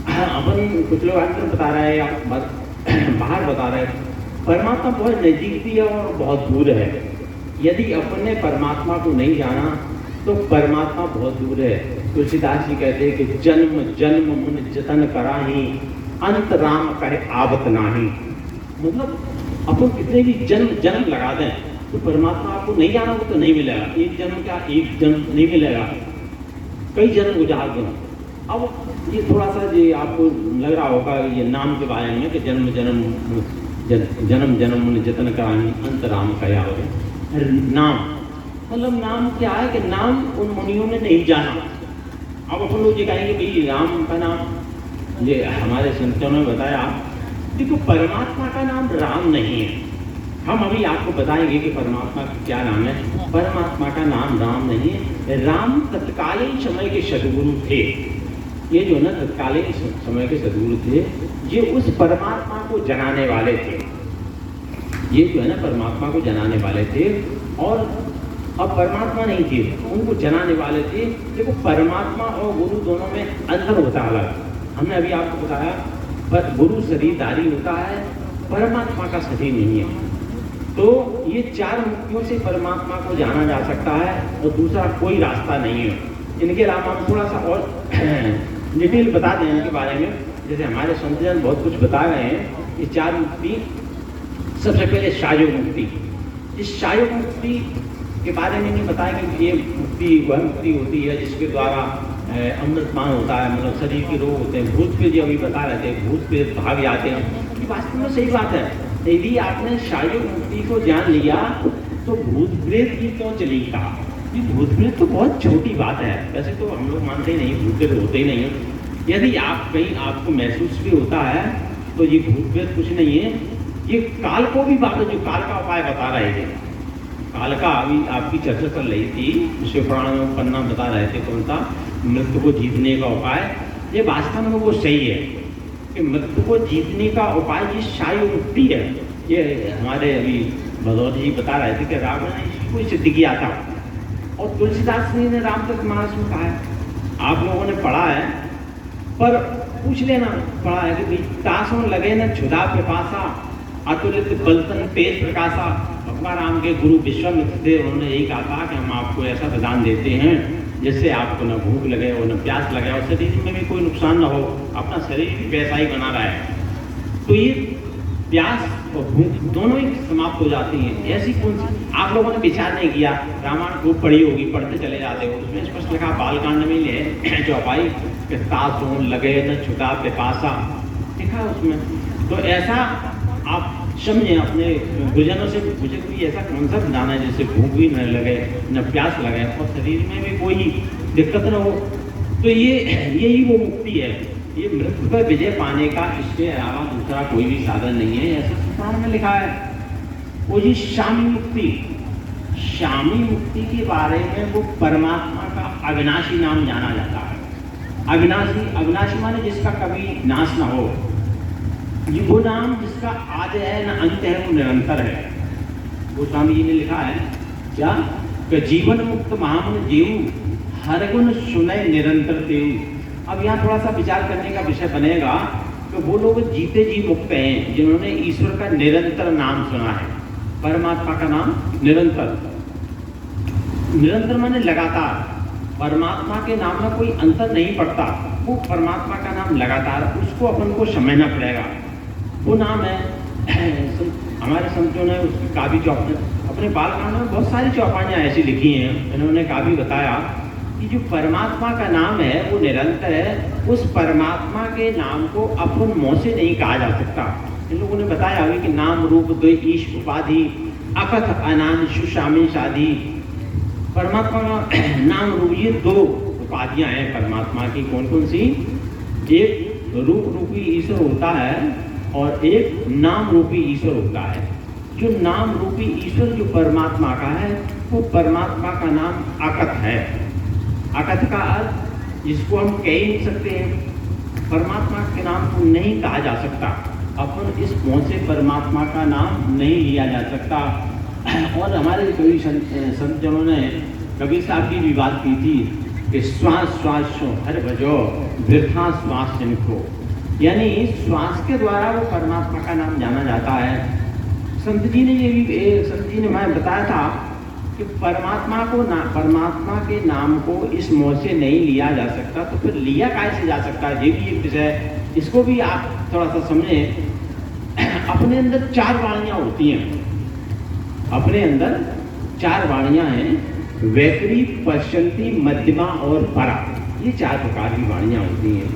अपन कुछ लोग आजकल बता रहे हैं, बाहर बता रहे हैं, परमात्मा बहुत नजदीक भी है और बहुत दूर है। यदि अपने परमात्मा को नहीं जाना तो परमात्मा बहुत दूर है। तुलसीदास जी कहते हैं कि जन्म जन्म मुन जतन कराही, अंत राम कहे आवत नाही। मतलब अपन कितने भी जन्म जन्म लगा दें तो परमात्मा आपको नहीं जाना वो तो नहीं मिलेगा। एक जन्म क्या, एक जन्म नहीं मिलेगा, कई जन्म गुजार दो। अब ये थोड़ा सा ये आपको लग रहा होगा ये नाम के बारे में कि जन्म जन्म जन्म जन्म मुन जतन कराही, अंत राम कहे आवत। नाम मतलब नाम क्या है कि नाम उन मुनियों ने नहीं जाना। अब अपन लोग ये कहेंगे भाई राम का नाम, ये हमारे संतों ने बताया, देखो परमात्मा का नाम राम नहीं है। हम अभी आपको बताएंगे कि परमात्मा का क्या नाम है। परमात्मा का नाम राम नहीं है। राम तत्कालीन समय के सद्गुरु थे। ये जो ना तत्कालीन समय के सद्गुरु थे, ये उस परमात्मा को जनाने वाले थे। ये जो है ना परमात्मा को जनाने वाले थे, और अब परमात्मा नहीं थे, उनको जनाने वाले थे। देखो परमात्मा और गुरु दोनों में अंतर होता है अलग। हमने अभी आपको बताया पर गुरु शरीरधारी होता है, परमात्मा का शरीर नहीं है। तो ये चार मुक्तियों से परमात्मा को जाना जा सकता है और दूसरा कोई रास्ता नहीं है। इनके अलावा हम थोड़ा सा और डिटेल बता दें इनके बारे में। जैसे हमारे संतजन बहुत कुछ बता रहे हैं। ये चार मुक्ति, सबसे पहले शायोग मुक्ति। इस शायोग मुक्ति के बारे में नहीं बताया कि ये मुक्ति वह मुक्ति होती है जिसके द्वारा अमृतमान होता है, मतलब शरीर के रोग होते हैं। भूत प्रेत अभी बता रहे थे, भूत प्रेत भाग जाते हैं। ये वास्तव में सही बात है। यदि आपने शायोग मुक्ति को जान लिया तो भूत प्रेत की क्यों चली कहा। ये भूत प्रेत तो बहुत छोटी बात है। वैसे तो हम लोग मानते ही नहीं, भूत प्रेत होते ही नहीं है। यदि आप कहीं आपको महसूस भी होता है तो ये भूत प्रेत कुछ नहीं है। ये काल को भी बात, जो काल का उपाय बता रहे थे, काल का अभी आपकी चर्चा चल रही थी, शिव पुराण में पन्ना बता रहे थे कौन सा, मृत्यु को जीतने का उपाय। ये वास्तव में वो सही है कि मृत्यु को जीतने का उपाय ये शायोग मुक्ति है। ये हमारे अभी भगवत जी बता रहे थे कि रावण ने इसको सिद्ध किया था, और तुलसीदास जी ने रामचरितमानस में कहा है। आप लोगों ने पढ़ा है, पर पूछ लेना पढ़ा है कि तासों लगे न क्षुधा पिपासा, अतुलित बलतन तेज प्रकाशा। भगवान राम के गुरु विश्वामित्र थे, उन्होंने यही कहा था कि हम आपको ऐसा वरदान देते हैं जिससे आपको न भूख लगे और न प्यास लगे और शरीर में भी कोई नुकसान न हो, अपना शरीर भी वैसा ही बना रहा है। तो ये प्यास और भूख दोनों ही समाप्त हो जाती हैं। ऐसी कौन सी, आप लोगों ने विचार नहीं किया। रामायण खूब पढ़ी होगी, पढ़ते चले जाते हो, उसमें स्पष्ट लिखा बालकांड में ले चौपाई कि तासों लगे न क्षुधा पिपासा, लिखा उसमें। तो ऐसा आप समझें, अपने गुरुजनों से पूछे कि ऐसा कौन सा विधान है जिससे भूख भी न लगे न प्यास लगे और शरीर में भी कोई दिक्कत न हो। तो यही वो मुक्ति है। ये मृत्यु पर विजय पाने का इसके अलावा दूसरा कोई भी साधन नहीं है, ऐसा पुराण में लिखा है। वो जी शामी मुक्ति, शामी मुक्ति के बारे में वो परमात्मा का अविनाशी नाम जाना जाता है। अविनाशी, अविनाशी माने जिसका कभी नाश ना हो। वो नाम जिसका आदि है न अंत है, वो निरंतर है। वो स्वामी जी ने लिखा है क्या कि जीवन मुक्त महामन जीव, हर गुण सुनय निरंतर देव। अब यहाँ थोड़ा सा विचार करने का विषय बनेगा कि वो लोग जीते जी मुक्त हैं जिन्होंने ईश्वर का निरंतर नाम सुना है। परमात्मा का नाम निरंतर, निरंतर माने लगातार। परमात्मा के नाम में कोई अंतर नहीं पड़ता, वो परमात्मा का नाम लगातार, उसको अपन को समझना पड़ेगा। वो नाम है हमारे संतों ने उसकी काफी चौपाई, अपने बालकांड में बहुत सारी चौपाइयाँ ऐसी लिखी हैं। इन्होंने काफी बताया कि जो परमात्मा का नाम है वो निरंतर है। उस परमात्मा के नाम को अपन मुँह से नहीं कहा जा सकता। इन लोगों ने बताया अभी कि नाम रूप द्वय ईश उपाधि, अकथ अनान सुशामी शादी। परमात्मा का नाम रूप, ये दो उपाधियाँ हैं परमात्मा की। कौन कौन सी? एक रूप रूपी ईश्वर होता है और एक नाम रूपी ईश्वर होता है। जो नाम रूपी ईश्वर जो परमात्मा का है, वो परमात्मा का नाम अकथ है। अकथ का अर्थ जिसको हम कह ही नहीं सकते हैं, परमात्मा के नाम को नहीं कहा जा सकता। अपन इस मुँह से परमात्मा का नाम नहीं लिया जा सकता। और हमारे कई संत जनों ने कबीर साहब की भी बात की थी कि श्वास श्वास हर भजो वृथा श्वास जिनको। यानी श्वास के द्वारा वो परमात्मा का नाम जाना जाता है। संत जी ने मैं बताया था कि परमात्मा के नाम को इस मुंह से नहीं लिया जा सकता, तो फिर लिया कैसे जा सकता है, ये भी एक विषय है, इसको भी आप थोड़ा सा समझें। अपने अंदर 4 वाणियां होती हैं, अपने अंदर 4 वाणियां हैं, वैखरी, पश्चंती, मध्यमा और परा। ये 4 प्रकार की वाणियां होती हैं।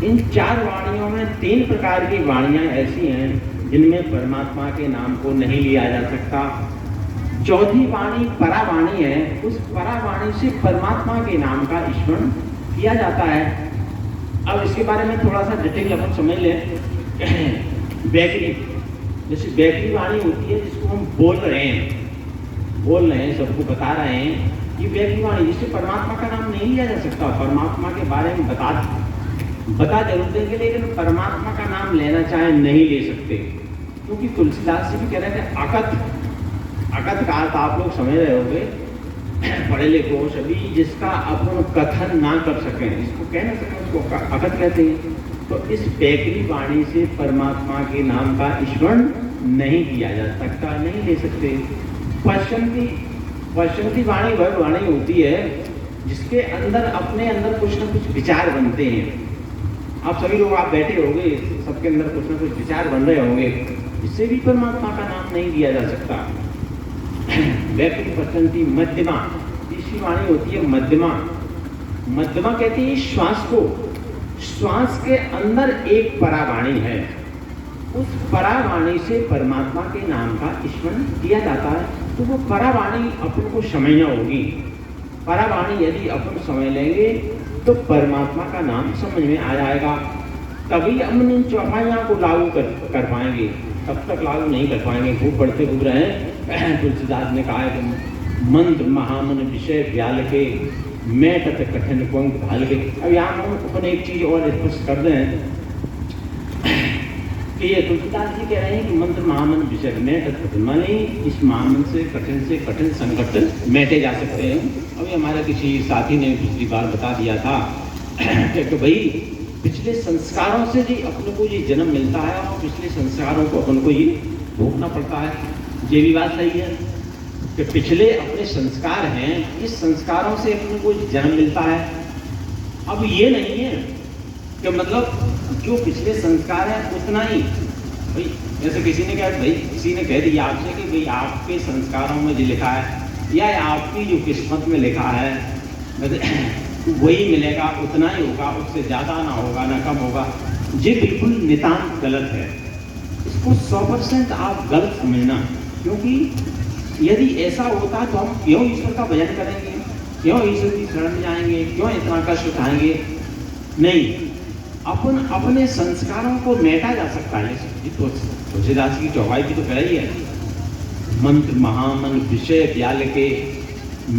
इन 4 वाणियों में 3 प्रकार की वाणियां ऐसी हैं जिनमें परमात्मा के नाम को नहीं लिया जा सकता। चौथी वाणी परावाणी है, उस परावाणी से परमात्मा के नाम का स्मरण किया जाता है। अब इसके बारे में थोड़ा सा डिटेल अपन समझ लें। वैखरी, जैसे वैखरी वाणी होती है जिसको हम बोल रहे हैं, सबको बता रहे हैं, ये वैखरी वाणी जिससे परमात्मा का नाम नहीं लिया जा सकता। परमात्मा के बारे में बता जरूर देंगे, लेकिन परमात्मा का नाम लेना चाहे नहीं ले सकते, क्योंकि तुलसीदास जी भी कह रहे थे अकथ का अर्थ आप लोग समझ रहे होंगे, पढ़े लिखे हो सभी, जिसका अपन कथन ना कर सकें, जिसको कह ना सकें उसको अकथ कहते हैं। तो इस वैखरी वाणी से परमात्मा के नाम का स्मरण नहीं किया जा सकता, नहीं ले सकते। पश्चंती वाणी वह वाणी होती है जिसके अंदर अपने अंदर कुछ न कुछ विचार बनते हैं। आप सभी लोग आप बैठे होंगे, सबके अंदर कुछ न कुछ विचार बन रहे होंगे, इससे भी परमात्मा का नाम नहीं लिया जा सकता। वैखरी, पश्चंती, मध्यमा, तीसरी वाणी होती है मध्यमा। मध्यमा कहते हैं श्वास को, श्वास के अंदर एक परावाणी है, उस परावाणी से परमात्मा के नाम का स्मरण किया जाता है। तो वो परावाणी अपन को समझना होगी। परावाणी यदि अपन समझ लेंगे तो परमात्मा का नाम समझ में आ जाएगा, तभी हम इन चौपाइयों को लागू कर पाएंगे। तब तक लागू नहीं कर पाएंगे, खूब पढ़ते खूब रहे। तुलसीदास ने कहा है कि मंद महामन विषय व्याल के, मैं तथ कठिन पंख भाल के। अब यहाँ हम अपन एक चीज और स्पष्ट कर दें कि ये तुलसीदास जी कह रहे हैं कि मंत्र महामन विषय में कठिन, माने इस महामन से कठिन संकट मेटे जा सकते हैं। अभी हमारे किसी साथी ने पिछली बार बता दिया था कि भाई पिछले संस्कारों से जी अपने को ये जन्म मिलता है और पिछले संस्कारों को अपन को ये भोगना पड़ता है। ये भी बात सही है कि पिछले अपने संस्कार हैं, इस संस्कारों से अपने को जन्म मिलता है। अब ये नहीं है कि मतलब जो पिछले संस्कार है उतना ही, भाई जैसे किसी ने कह दिया आपसे कि भाई आपके संस्कारों में जो लिखा है या आपकी जो किस्मत में लिखा है वही मिलेगा, उतना ही होगा, उससे ज़्यादा ना होगा ना कम होगा। ये बिल्कुल नितांत गलत है। इसको 100% आप गलत समझना, क्योंकि यदि ऐसा होता तो हम क्यों ईश्वर का भजन करेंगे, क्यों ईश्वर की शरण में जाएंगे, क्यों इतना कष्ट उठाएंगे? नहीं, अपन अपने संस्कारों को मेटा जा सकता है। तो तुलसीदास की चौपाई की तो कह रही है, मंत्र महामन विषय व्याल के,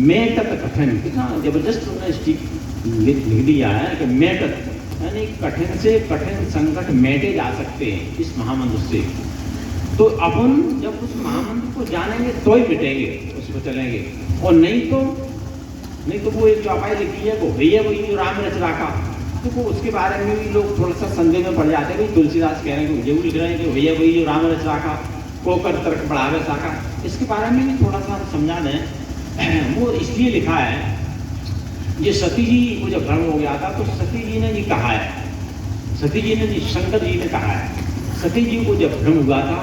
मेटत कठिन। कितना जबरदस्त उन्होंने लिख दिया है कि मेटत, यानी कठिन से कठिन संकट मेटे जा सकते हैं इस महामंत्र से। तो अपन जब उस महामंत्र को जानेंगे तो ही मिटेंगे, उस पर चलेंगे, और नहीं तो वो एक चौपाई लिखी है वो भैया वही जो राम रच राखा, तो वो उसके बारे में भी लोग थोड़ा सा संदेह में पड़ जाते हैं। तुलसीदास कह रहे हैं कि लिख रहे हैं कि भैया वही जो राम रच राखा, कोकर तर्क बढ़ावे साखा। इसके बारे में भी थोड़ा सा हम समझा दें। वो इसलिए लिखा है, ये सती जी को जब भ्रम हो गया था तो सती जी ने ये कहा है, शंकर जी ने कहा है, सती जी को जब भ्रम हुआ था,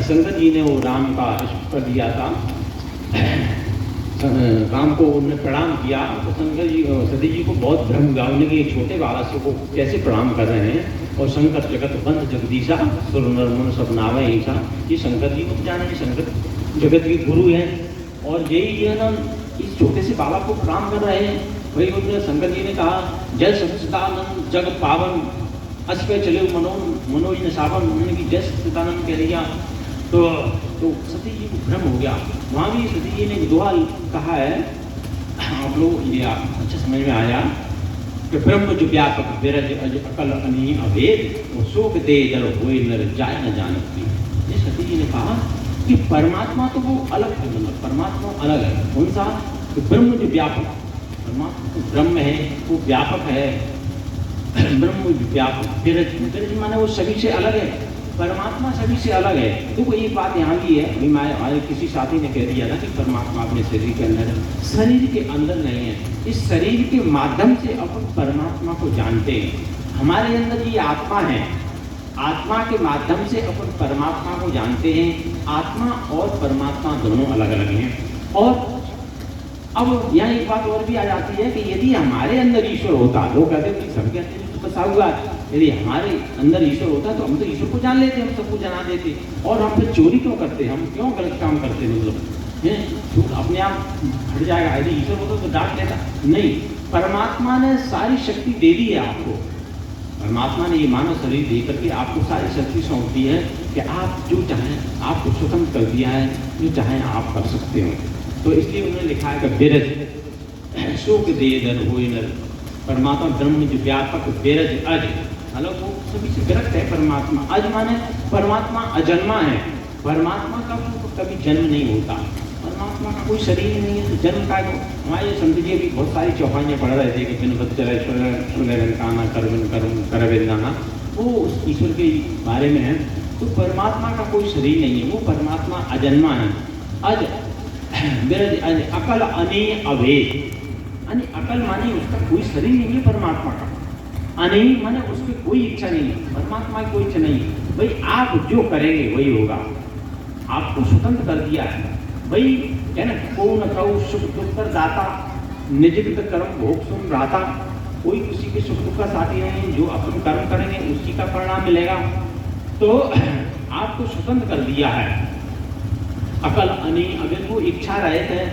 शंकर जी ने वो राम का कर दिया था, राम को उन्होंने प्रणाम किया तो शंकर जी सती जी को बहुत भ्रम हुआ, उन्हें कि छोटे बालक को कैसे प्रणाम कर रहे हैं, और शंकर जगत बंध जगदीशा सुर नर मन सब नावे ईशा। ये शंकर जी को जाने, शंकर जगत के गुरु हैं, और यही जो है ना इस छोटे से बालक को प्रणाम कर रहे हैं। वही उन्होंने शंकर जी ने कहा, जय सच्चिदानंद जग पावन अस पे चले मनोज ने सावन, उन्होंने की जय सच्चिदानंद कह दिया। तो सती जी को भ्रम हो गया। वहाँ भी सती जी ने दोहा कहा है, आप लोग ये अच्छा समझ में आया कि ब्रह्म जो व्यापक विरज अज अकल अनी अभेद, वो शोक दे जल होए नर जाय न जानती। ये सती जी ने कहा कि परमात्मा तो वो अलग है, मतलब परमात्मा अलग है। कौन सा? तो ब्रह्म जो व्यापक, परमात्मा तो ब्रह्म है, वो व्यापक है, ब्रह्म व्यापक, विरज, विरज माने वो सभी से अलग है, परमात्मा सभी से अलग है। देखो एक बात यहाँ भी है, अभी हमारे किसी साथी ने कह दिया ना कि परमात्मा अपने शरीर के अंदर है, शरीर के अंदर नहीं है। इस शरीर के माध्यम से अपन परमात्मा को जानते हैं। हमारे अंदर ये आत्मा है, आत्मा के माध्यम से अपन परमात्मा को जानते हैं। आत्मा और परमात्मा दोनों अलग अलग हैं। और अब यहाँ एक बात और भी आ जाती है कि यदि हमारे अंदर ईश्वर होता, लोग कहते हैं सबके अंदर तो बसा हुआ है, यदि हमारे अंदर ईश्वर होता तो हम तो ईश्वर को जान लेते, हम सबको जना देते। और हम फिर चोरी क्यों करते, हम क्यों गलत काम करते, मतलब अपने आप हट जाएगा। यदि ईश्वर होता तो डांट लेता नहीं। परमात्मा ने सारी शक्ति दे दी है आपको, परमात्मा ने ये मानव शरीर दे करके आपको सारी शक्ति सौंप दी है कि आप जो चाहें, आपको स्वतंत्र कर दिया है, जो चाहें आप कर सकते हो। तो इसलिए उन्होंने लिखा है कि विरज शोक दे दर होए नर, परमात्मा ब्रह्म जो व्यापक विरज अज, मतलब वो सभी से विरक्त है परमात्मा। अज माने परमात्मा अजन्मा है, परमात्मा का कभी जन्म नहीं होता, परमात्मा का कोई शरीर नहीं है, तो जन्म का हमारे संत जी भी बहुत सारी चौपाइयाँ पढ़ रहे थे कि बिन बच्चर काना करवेदाना, वो उस ईश्वर के बारे में है। तो परमात्मा का कोई शरीर नहीं है, वो परमात्मा अजन्मा है। अज विरज अज अकल अनेय अभेद, अकल माने उसका कोई शरीर नहीं है परमात्मा का, अनेय माने उसकी कोई इच्छा नहीं है, परमात्मा की कोई इच्छा नहीं है। भाई आप जो करेंगे वही होगा, आपको स्वतंत्र कर दिया है। भाई है ना, को न कहो सुख दुख कर दाता, निज कर्म भोग सुन राता, कोई किसी के सुख दुख का साथी नहीं, जो अपन कर्म करेंगे उसी का परिणाम मिलेगा। तो आपको स्वतंत्र कर दिया है। अकल अनेय, अगर वो इच्छा रहे थे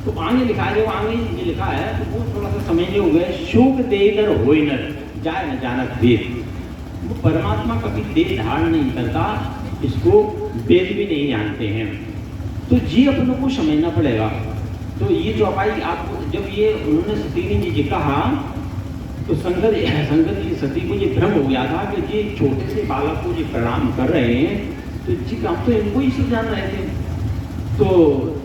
तो आगे लिखा है, जो आगे ये लिखा है तो वो थोड़ा सा समझने हो गए। शोक देकर होए नर, जाए न जानत वेद, वो परमात्मा कभी देह धारण नहीं करता, इसको वेद भी नहीं जानते हैं। तो ये अपनों को समझना पड़ेगा। तो ये चौपाई आपको जब ये उन्होंने सती जी कहा तो संगत जी सती को ये भ्रम हो गया था कि ये छोटे से बालक को ये प्रणाम कर रहे हैं, तो जी हम तो इनको ही सब जान रहे थे। तो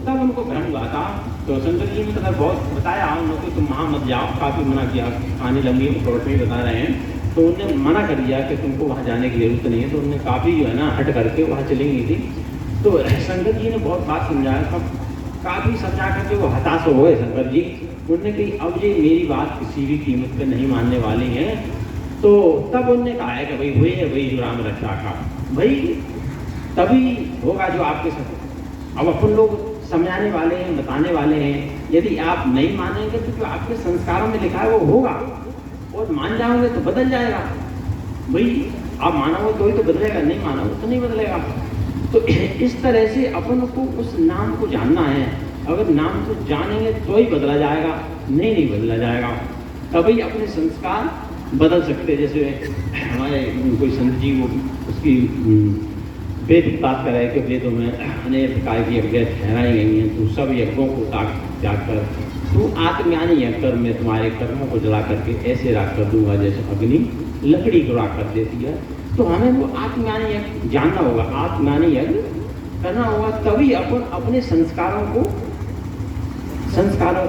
तब उनको भ्रम हुआ था। तो शंकर जी ने तो बहुत बताया उन लोगों को, तुम वहाँ मत जाओ, काफ़ी मना किया, आने लंबी प्रोट में बता रहे हैं। तो उन्होंने मना कर दिया कि तुमको वहाँ जाने की जरूरत नहीं है। तो उन्होंने काफ़ी जो है ना हट करके वहाँ चली गई थी। तो शंकर जी ने बहुत बात समझाया, तब काफ़ी समझा करके वो हताश हो गए शंकर जी। उन्होंने कही अब ये मेरी बात किसी भी कीमत पर नहीं मानने वाली हैं। तो तब उन्होंने कहा है कि भाई वही है वही जो राम रक्षा का, भाई तभी होगा जो आपके साथ। अब अपन लोग समझाने वाले हैं, बताने वाले हैं, यदि आप नहीं मानेंगे तो जो आपके संस्कारों में लिखा है वो होगा, और मान जाओगे तो बदल जाएगा। भाई आप मानोगे तो ही तो बदलेगा, नहीं मानोगे तो नहीं बदलेगा। तो इस तरह से अपन को उस नाम को जानना है। अगर नाम को जानेंगे तो ही बदला जाएगा, नहीं बदला जाएगा। तभी अपने संस्कार बदल सकते। जैसे हमारे कोई संत जी वो उसकी वेद की बात कर रहे हैं कि वेदों में अनेक प्रकार की यज्ञ ठहराई गई हैं, तो सब यज्ञों को त्याग कर तू आत्मज्ञानी यज्ञ कर, मैं तुम्हारे कर्मों को जला करके ऐसे राख कर दूंगा जैसे अग्नि लकड़ी को राख कर देती है। तो हमें वो आत्मज्ञानी यज्ञ जानना होगा, आत्मज्ञानी यज्ञ करना होगा, तभी अपन अपने संस्कारों को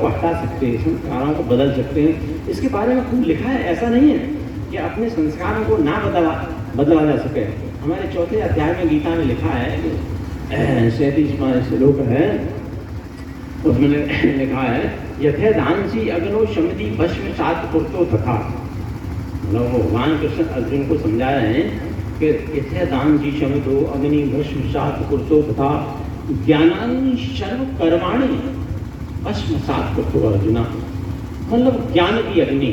हटा सकते हैं, संस्कारों को बदल सकते हैं। इसके बारे में खूब लिखा है, ऐसा नहीं है कि अपने संस्कारों को ना बदला जा सके। हमारे चौथे अध्याय में गीता में लिखा है, 37वां श्लोक है, उसमें लिखा है यथे दानसी अग्नो शमदी भस्म सात पुरतो तथा। मतलब भगवान कृष्ण अर्जुन को समझा रहे हैं कि यथे दानसी शमदो अग्नि भस्म सात पुरतो तथा ज्ञानानि सर्व कर्माणि भस्म सात पुरतो अर्जुना। मतलब ज्ञान की अग्नि,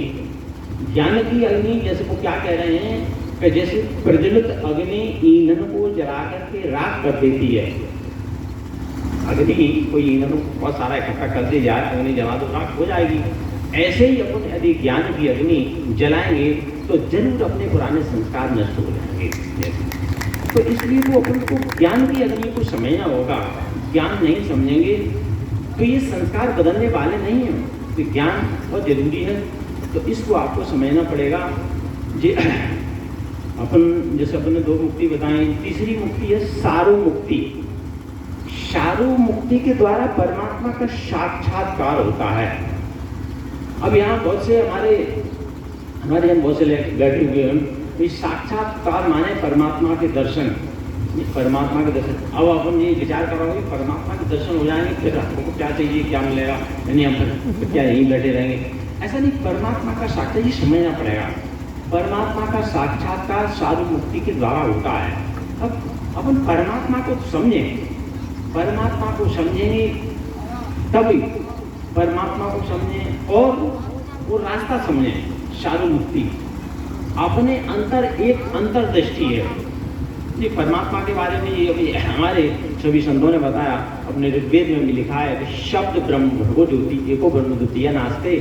जैसे वो क्या कह रहे हैं कि जैसे प्रज्वलित अग्नि ईंधन को जला करके राख कर देती है। अग्नि कोई ईंधन बहुत सारा इकट्ठा कर दे जाए, अग्नि जला तो राख हो जाएगी। ऐसे ही अपन यदि ज्ञान की अग्नि जलाएंगे तो जरूर अपने पुराने संस्कार नष्ट हो जाएंगे। तो इसलिए वो अपन को ज्ञान की अग्नि को समझना होगा। ज्ञान नहीं समझेंगे तो ये संस्कार बदलने वाले नहीं हैं। तो ज्ञान बहुत जरूरी है, तो इसको आपको समझना पड़ेगा। जी अपन जैसे अपन ने 2 मुक्ति बताई, तीसरी मुक्ति है सारू मुक्ति। सारू मुक्ति के द्वारा परमात्मा का साक्षात्कार होता है। अब यहाँ बहुत से हमारे हमारे यहाँ बहुत से लोग बैठे हुए हैं, साक्षात्कार माने परमात्मा के दर्शन, परमात्मा के दर्शन। अब अपन ये विचार करोगे परमात्मा के दर्शन हो जाएंगे फिर हमको क्या चाहिए, क्या मिलेगा, यानी हम फिर क्या यहीं बैठे रहेंगे, ऐसा नहीं। परमात्मा का साक्षात ये समझना पड़ेगा, परमात्मा का साक्षात्कार साधु मुक्ति के द्वारा होता है। अब अपन परमात्मा को समझें, परमात्मा को समझेंगे तभी, परमात्मा को समझें और वो रास्ता समझें साधु मुक्ति। अपने अंतर एक अंतर्दृष्टि है, ये परमात्मा के बारे में ये अभी हमारे सभी संतों ने बताया, अपने ऋग्वेद में भी लिखा है कि शब्द ब्रह्म भर्गो ज्योति एको ब्रह्म द्वितीय नास्ते।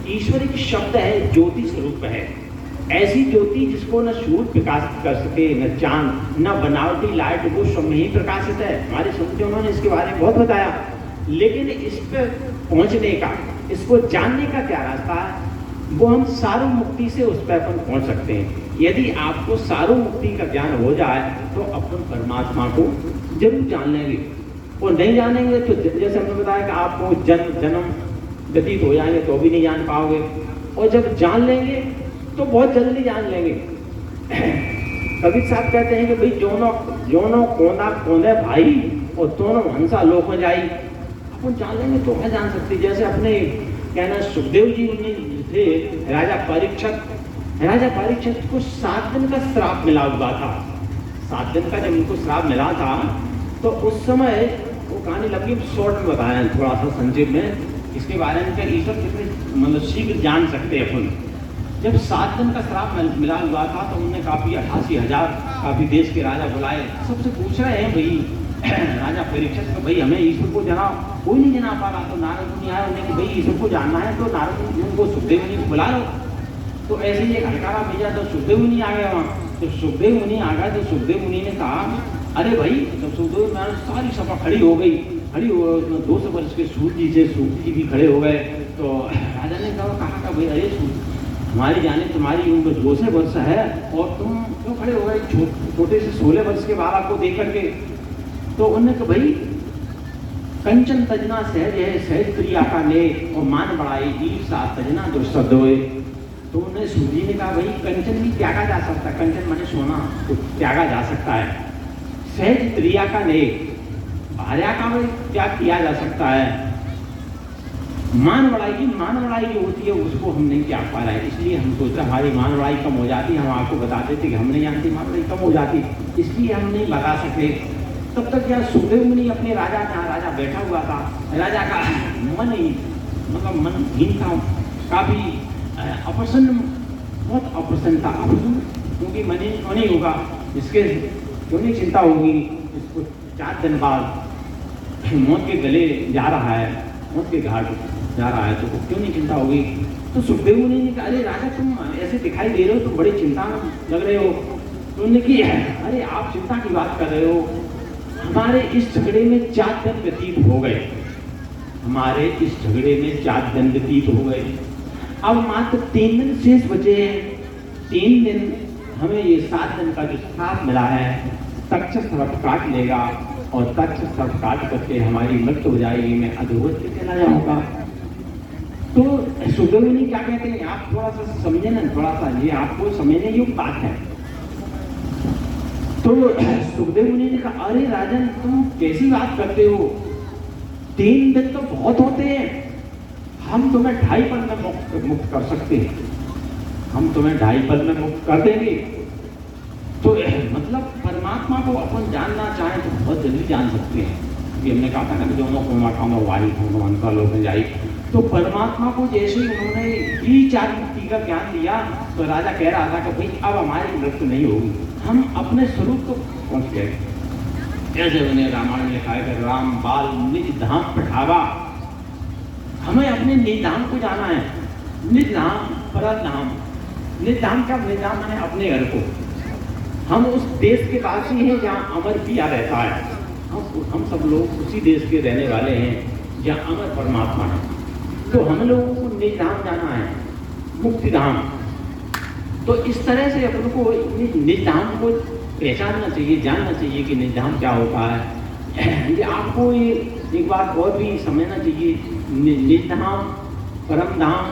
ईश्वर एक शब्द है, ज्योति स्वरूप है, ऐसी ज्योति जिसको न सूर्य प्रकाशित कर सके, न चांद, न बनावटी लाइट, वो सब में ही प्रकाशित है। हमारे संतों ने इसके बारे में बहुत बताया, लेकिन इस पर पहुंचने का, इसको जानने का क्या रास्ता है, वो हम सारू मुक्ति से उस पर अपन पहुंच सकते हैं। यदि आपको सारू मुक्ति का ज्ञान हो जाए तो अपन परमात्मा को जरूर जान लेंगे, और नहीं जानेंगे तो जैसे हमने बताया कि आपको जन्म जन्म व्यतीत हो जाएंगे तो भी नहीं जान पाओगे, और जब जान लेंगे तो बहुत जल्दी जान लेंगे। कबीर साहब कहते हैं कि भाई जोनो कोंदा कोंदे भाई और दोनों हंसा लोक में जाई, अपन जान लेंगे तो है जान सकते। जैसे अपने कहना सुखदेव जी थे, राजा परीक्षित को 7 दिन का श्राप मिला हुआ था। 7 दिन का जब उनको श्राप मिला था तो उस समय वो कहानी लंबी शॉर्ट में बताया थोड़ा सा संक्षेप में, इसके बारे में ईश्वर कितने मतलब शीघ्र जान सकते हैं अपन। जब 7 दिन का श्राप मिला हुआ था तो उन्होंने काफी 88,000 काफी देश के राजा बुलाए, सबसे पूछ रहे हैं भाई राजा परीक्षित को, भाई हमें ईश्वर को जाना, कोई नहीं जाना पा रहा, तो नारद मुनि आए, उन्हें कि भाई ईश्वर को जानना है तो नारद मुनि उनको सुखदेव मुनि को बुला लो। तो ऐसे ही एक हड़कारा भेजा तो सुखदेव मुनि आ गया वहाँ। तो सुखदेव मुनि आ गए तो सुखदेव मुनि ने कहा अरे भाई, जब सुखदेव में सारी सभा खड़ी हो गई, 200 वर्ष के सूत जी से सूत जी भी खड़े हो गए। तो राजा ने कहा भाई अरे हमारी जाने तुम्हारी उम्र 200 वर्ष है और तुम क्यों खड़े हो गए छोटे से 16 वर्ष के बालक को देख करके। तो उन्होंने कहा भाई कंचन तजना सहज है, सहज प्रिया का ने, और मान बढ़ाई ईर्षा तजना दुर्शब्द होए। तो उन्होंने सूजी ने कहा भाई कंचन भी त्यागा जा सकता है, कंचन माने सोना तो त्यागा जा सकता है, सहज प्रिया का ने, भार्या का भी त्याग किया जा सकता है, मान बढ़ाई जो होती है उसको हम नहीं त्याग पा रहे हैं। इसलिए हम सोच रहे हमारी मान बढ़ाई कम हो जाती, हम आपको बताते थे कि हम नहीं जानते मान बढ़ाई कम हो जाती, इसलिए हम नहीं बता सकते। तब तक क्या सुखदेव मुनि अपने राजा, जहाँ राजा बैठा हुआ था, राजा का मन ही मतलब मनहीन था, काफी अप्रसन्न, बहुत अप्रसन्न था। क्योंकि मन ही क्यों नहीं होगा, इसके क्यों नहीं चिंता होगी, इसको 4 दिन बाद मौत के गले जा रहा है, मौत के घाट जा रहा है, तो क्यों नहीं चिंता होगी। तो सुखदेव मुनि ने कहा अरे राजा तुम ऐसे दिखाई दे रहे हो, तुम बड़ी चिंता लग रहे हो। तो उन्होंने की अरे आप चिंता की बात कर रहे हो, हमारे इस झगड़े में 4 दिन व्यतीत हो गए, हमारे इस झगड़े में 4 दिन व्यतीत हो गए, अब मात्र 3 दिन शेष बचे हैं। 3 दिन हमें ये 7 दिन का जो श्राप मिला है तक्षक सर्प काट लेगा, और तक्षक सर्प काट करके हमारी मृत्यु हो जाएगी, मैं अधोगत पे चला जाऊंगा। तो सुखदेव मुनि क्या कहते हैं, आप थोड़ा सा समझे ना, थोड़ा सा ये आपको समझने योग्य बात है। तो सुखदेव मुनि ने कहा अरे राजन तुम कैसी बात करते हो, 3 दिन तो बहुत होते हैं, हम तुम्हें 2.5 पल में मुक्त कर सकते हैं, हम तुम्हें 2.5 पल में मुक्त कर देंगे। तो मतलब परमात्मा को अपन जानना चाहें तो बहुत जल्दी जान सकते हैं। अभी हमने कहा था ना कि दोनों को माखाओ वारी होनो अंतर लोग में जाई, तो परमात्मा को जैसे ही उन्होंने ये 4 मुक्ति का ज्ञान दिया तो राजा कह रहा था कि भाई अब हमारी मृत्यु नहीं होगी, हम अपने स्वरूप को पहुंच गए। जैसे उन्हें रामायण में लिखा है कि राम बाल निज धाम पठावा, हमें अपने निज धाम को जाना है। निज धाम परत धाम, निज धाम का निज धाम है अपने घर को। हम उस देश के वासी हैं जहाँ अमर पिया रहता है, हम सब लोग उसी देश के रहने वाले हैं जहाँ अमर परमात्मा है। तो हम लोगों को निज धाम जाना है, मुक्ति धाम। तो इस तरह से अपन को निज धाम को पहचानना चाहिए, जानना चाहिए कि निज धाम क्या होता है। ये आपको ये एक बात और भी समझना चाहिए, निज धाम, परम धाम,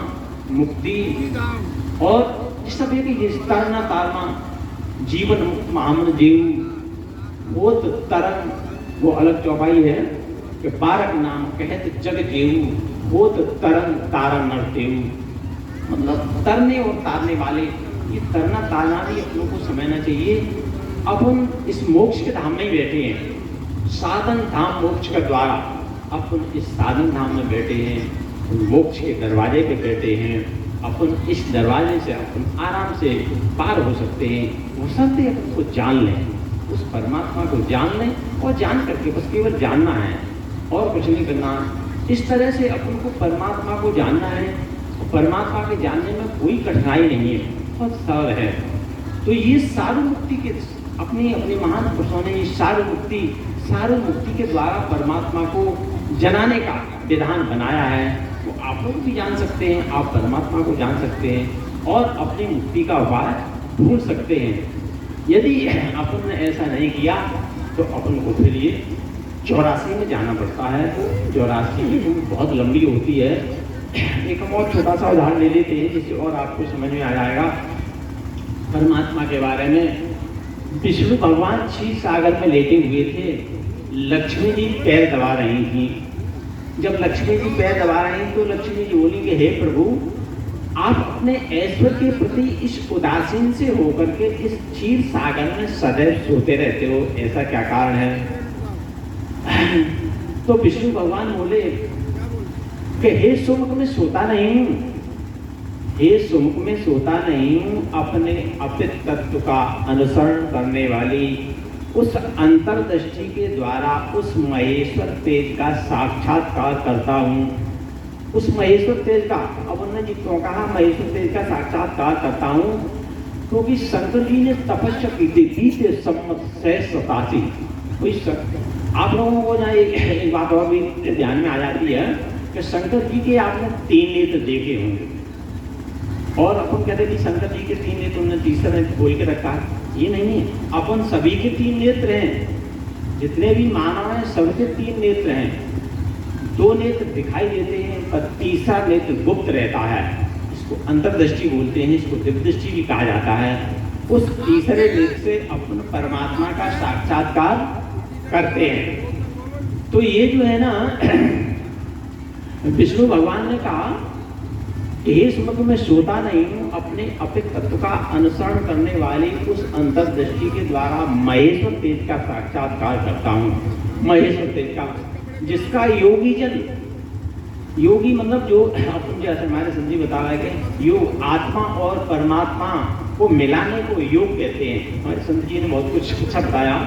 मुक्ति और सब ये कि तरना तारना जीवन मुक्त महामन जीव वो तरन वो अलग चौपाई है कि बारक नाम कहत जग जेऊ वो तरन तारा नर देऊ। मतलब तरने और तारने वाले, ये तरना तारना भी अपनों को समझना चाहिए। अपन इस मोक्ष के धाम में ही बैठे हैं, साधन धाम मोक्ष का द्वारा अपन इस साधन धाम में बैठे हैं, मोक्ष के दरवाजे पे बैठे हैं। अपन इस दरवाजे से अपन आराम से पार हो सकते हैं। वो सब अपन को जान लें, उस परमात्मा को जान लें और जान करके बस केवल जानना है और कुछ नहीं करना। इस तरह से अपन को परमात्मा को जानना है और परमात्मा के जानने में कोई कठिनाई नहीं है, बहुत सरल है। तो ये सारू मुक्ति के अपने अपने महान पुरुषों ने ये सारू मुक्ति के द्वारा परमात्मा को जनाने का विधान बनाया है। तो आप लोग भी जान सकते हैं, आप परमात्मा को जान सकते हैं और अपनी मुक्ति का उपाय ढूंढ सकते हैं। यदि अपन ने ऐसा नहीं किया तो अपन को फिर ये 84 में जाना पड़ता है। 84 में बहुत लंबी होती है। एक हम और छोटा सा उदाहरण ले लेते हैं जिससे और आपको समझ में आ जाएगा परमात्मा के बारे में। विष्णु भगवान क्षीर सागर में लेटे हुए थे, लक्ष्मी जी पैर दबा रही थी। जब लक्ष्मी जी पैर दबा रही तो लक्ष्मी जी बोली कि हे प्रभु, आप अपने ऐश्वर्य के प्रति इस उदासीन से होकर के इस क्षीर सागर में सदैव सोते रहते हो, ऐसा क्या कारण है? तो विष्णु भगवान बोले कि हे सुमुख में सोता नहीं हूं, हे सुमुख में सोता नहीं हूं, अपने अपित तत्व का अनुसरण करने वाली उस अंतर्दृष्टि के द्वारा उस महेश्वर तेज का साक्षात्कार करता हूं। उस महेश्वर तेज का, अब उन्होंने जी क्यों कहा महेश्वर तेज का साक्षात्कार करता हूं? क्योंकि शंकर जी ने तपस्या की थी 20 सम्वत 87। आप लोगों को ना एक बात और भी ध्यान में आ जाती है कि शंकर जी के आपने 3 नेत्र देखे होंगे और अपन कहते कि शंकर जी के 3 नेत्र उन्होंने तीसरा नेत्र खोल के रखा है। ये नहीं है, अपन सभी के 3 नेत्र हैं। जितने भी मानव हैं सबके 3 नेत्र हैं। 2 नेत्र दिखाई देते हैं पर तीसरा नेत्र गुप्त रहता है। इसको अंतर्दृष्टि बोलते हैं, इसको दिव्य दृष्टि भी कहा जाता है। उस तीसरे नेत्र से अपन परमात्मा का साक्षात्कार करते हैं। तो ये जो है ना विष्णु भगवान ने कहा हे सुमुख में सोता नहीं हूं, अपने अपित तत्व का अनुसरण करने वाली उस अंतर्दृष्टि के द्वारा महेश्वर तेज का साक्षात्कार करता हूं। महेश्वर तेज का, जिसका योगी जन, योगी मतलब जो अपन जैसे हमारे संजी बता रहे कि योग आत्मा और परमात्मा को मिलाने को योग कहते हैं। हमारे संत जी ने बहुत कुछ अच्छा बताया।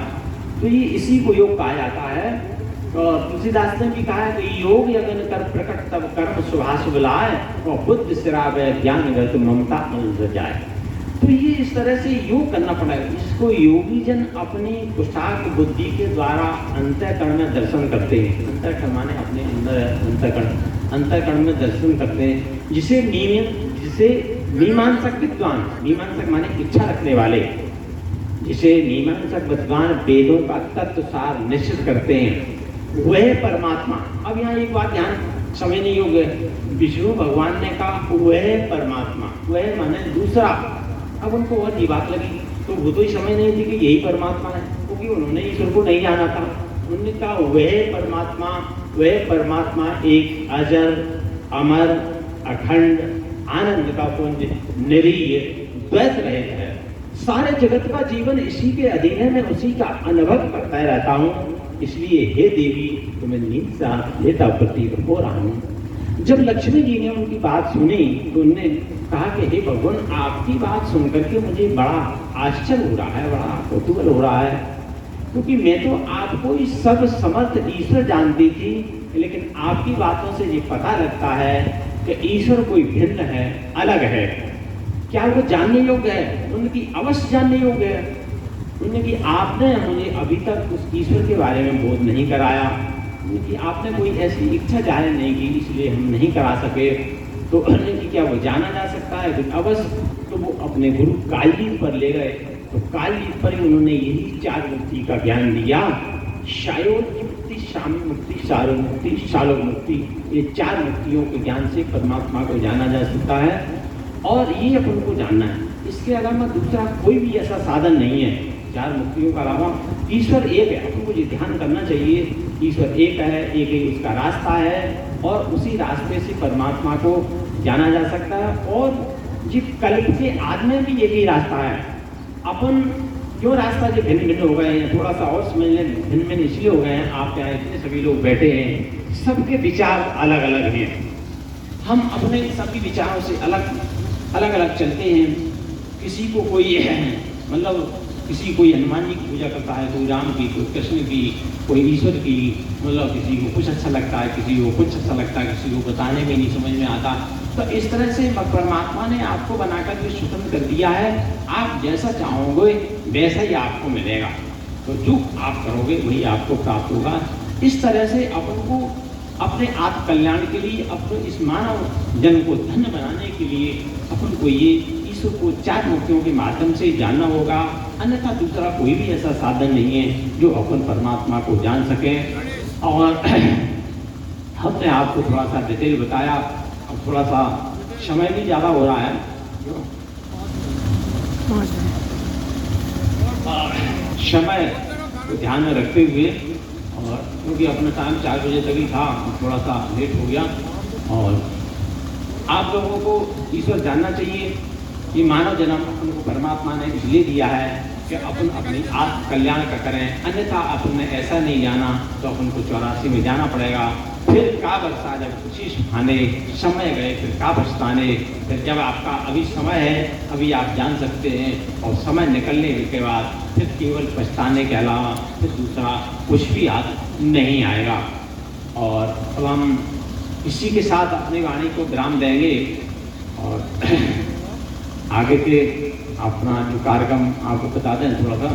तो ये इसी को योग कहा जाता है। तुलसीदास ने भी कहा है कि योग यगन कर प्रकट तब कर्म सुभाष बुलाए और बुद्ध सिरावे ज्ञान गत ममता मल जाए। तो ये इस तरह से योग करना पड़ेगा। इसको योगी जन अपनी पुष्टाक बुद्धि के द्वारा अंतःकरण में दर्शन करते हैं। अंतःकरण माने अपने अंदर अंतःकरण में दर्शन करते हैं, जिसे मीमांसक विद्वान, मीमांसक माने इच्छा रखने वाले, जिसे मीमांसक विद्वान वेदों का तत्व सार निश्चित करते हैं, वह परमात्मा। अब यहाँ एक बात ध्यान समझने योग्य है। विष्णु भगवान ने कहा वह परमात्मा, वह माने दूसरा। अब उनको और ये बात लगी तो वो तो ही समझ नहीं थी कि यही परमात्मा है, क्योंकि उन्होंने ईश्वर को नहीं जाना था। उन्होंने कहा वह परमात्मा एक अजर अमर अखंड आनंद का पुंज निरीय द्वैत रहित है। सारे जगत का जीवन इसी के अधीन है, मैं उसी का अनुभव करता रहता हूँ। इसलिए हे देवी तुम्हें नींद सा लेता प्रतीत हो रहा हूँ। जब लक्ष्मी जी ने उनकी बात सुनी तो उन्होंने कहा कि हे भगवान, आपकी बात सुनकर के मुझे बड़ा आश्चर्य हो रहा है, बड़ा कौतूहल हो रहा है, क्योंकि मैं तो आपको ही सब समर्थ ईश्वर जानती थी, लेकिन आपकी बातों से ये पता लगता है कि ईश्वर कोई भिन्न है, अलग है। क्या वो जानने योग्य है? उनकी अवश्य जानने योग्य है। उनकी आपने मुझे अभी तक उस ईश्वर के बारे में बोध नहीं कराया, उनकी आपने कोई ऐसी इच्छा जाहिर नहीं की, इसलिए हम नहीं करा सके। तो उन्होंने क्या वो जाना जा सकता है? अवश्य। तो वो अपने गुरु कालजीत पर ले गए। तो कालजीत पर ही उन्होंने यही 4 मुक्ति का ज्ञान दिया। शायोज मुक्ति, शामी मुक्ति, सारो मुक्ति, शालो मुक्ति। ये 4 मुक्तियों के ज्ञान से परमात्मा को जाना जा सकता है और ये अपन को जानना है। इसके अलावा दूसरा कोई भी ऐसा साधन नहीं है। चार मुक्तियों का अलावा ईश्वर एक है, आपको ये ध्यान करना चाहिए। ईश्वर एक है, एक ही उसका रास्ता है और उसी रास्ते से परमात्मा को जाना जा सकता है। और ये कल्प के आदि में भी एक ही रास्ता है। अपन क्यों रास्ता जो भिन्न भिन्न हो गए हैं, थोड़ा सा और समझ लें, भिन्न भिन्न इसलिए हो गए हैं, आप यहाँ इतने सभी लोग बैठे हैं, सबके विचार अलग अलग हैं। हम अपने सभी विचारों से अलग अलग चलते हैं। किसी को कोई मतलब किसी कोई हनुमान जी की पूजा करता है, कोई राम की, कोई कृष्ण की, कोई ईश्वर की, मतलब किसी को कुछ अच्छा लगता है, किसी को कुछ अच्छा लगता है, किसी को बताने में नहीं समझ में आता। तो इस तरह से परमात्मा ने आपको बनाकर के स्वतंत्र कर दिया है। आप जैसा चाहोगे वैसा ही आपको मिलेगा। तो जो आप करोगे वही आपको प्राप्त होगा। इस तरह से अपन को अपने आत्म कल्याण के लिए, अपने इस मानव जन को धन्य बनाने के लिए अपन को ये ईश्वर को चार मुक्तियों के माध्यम से जानना होगा। अन्यथा दूसरा कोई भी ऐसा साधन नहीं है जो अपन परमात्मा को जान सके। और हमने आपको थोड़ा सा डिटेल बताया। अब थोड़ा सा समय भी ज़्यादा हो रहा है, समय को ध्यान में रखते हुए, और क्योंकि अपना टाइम 4 बजे तक ही था, थोड़ा सा लेट हो गया। और आप लोगों को ईश्वर जानना चाहिए कि मानव जन्म अपन को परमात्मा ने इसलिए दिया है कि अपन अपनी आत्म कल्याण का करें। अन्यथा अपन ने ऐसा नहीं जाना तो अपन को 84 में जाना पड़ेगा। फिर का बरसा, जब खुशी सुखाने समय गए फिर का पछताने। फिर जब आपका अभी समय है, अभी आप जान सकते हैं, और समय निकलने के बाद फिर केवल पछताने के अलावा फिर दूसरा कुछ भी याद नहीं आएगा। और अब हम इसी के साथ अपनी वाणी को विराम देंगे और आगे के अपना जो कार्यक्रम आपको बता दें थोड़ा सा।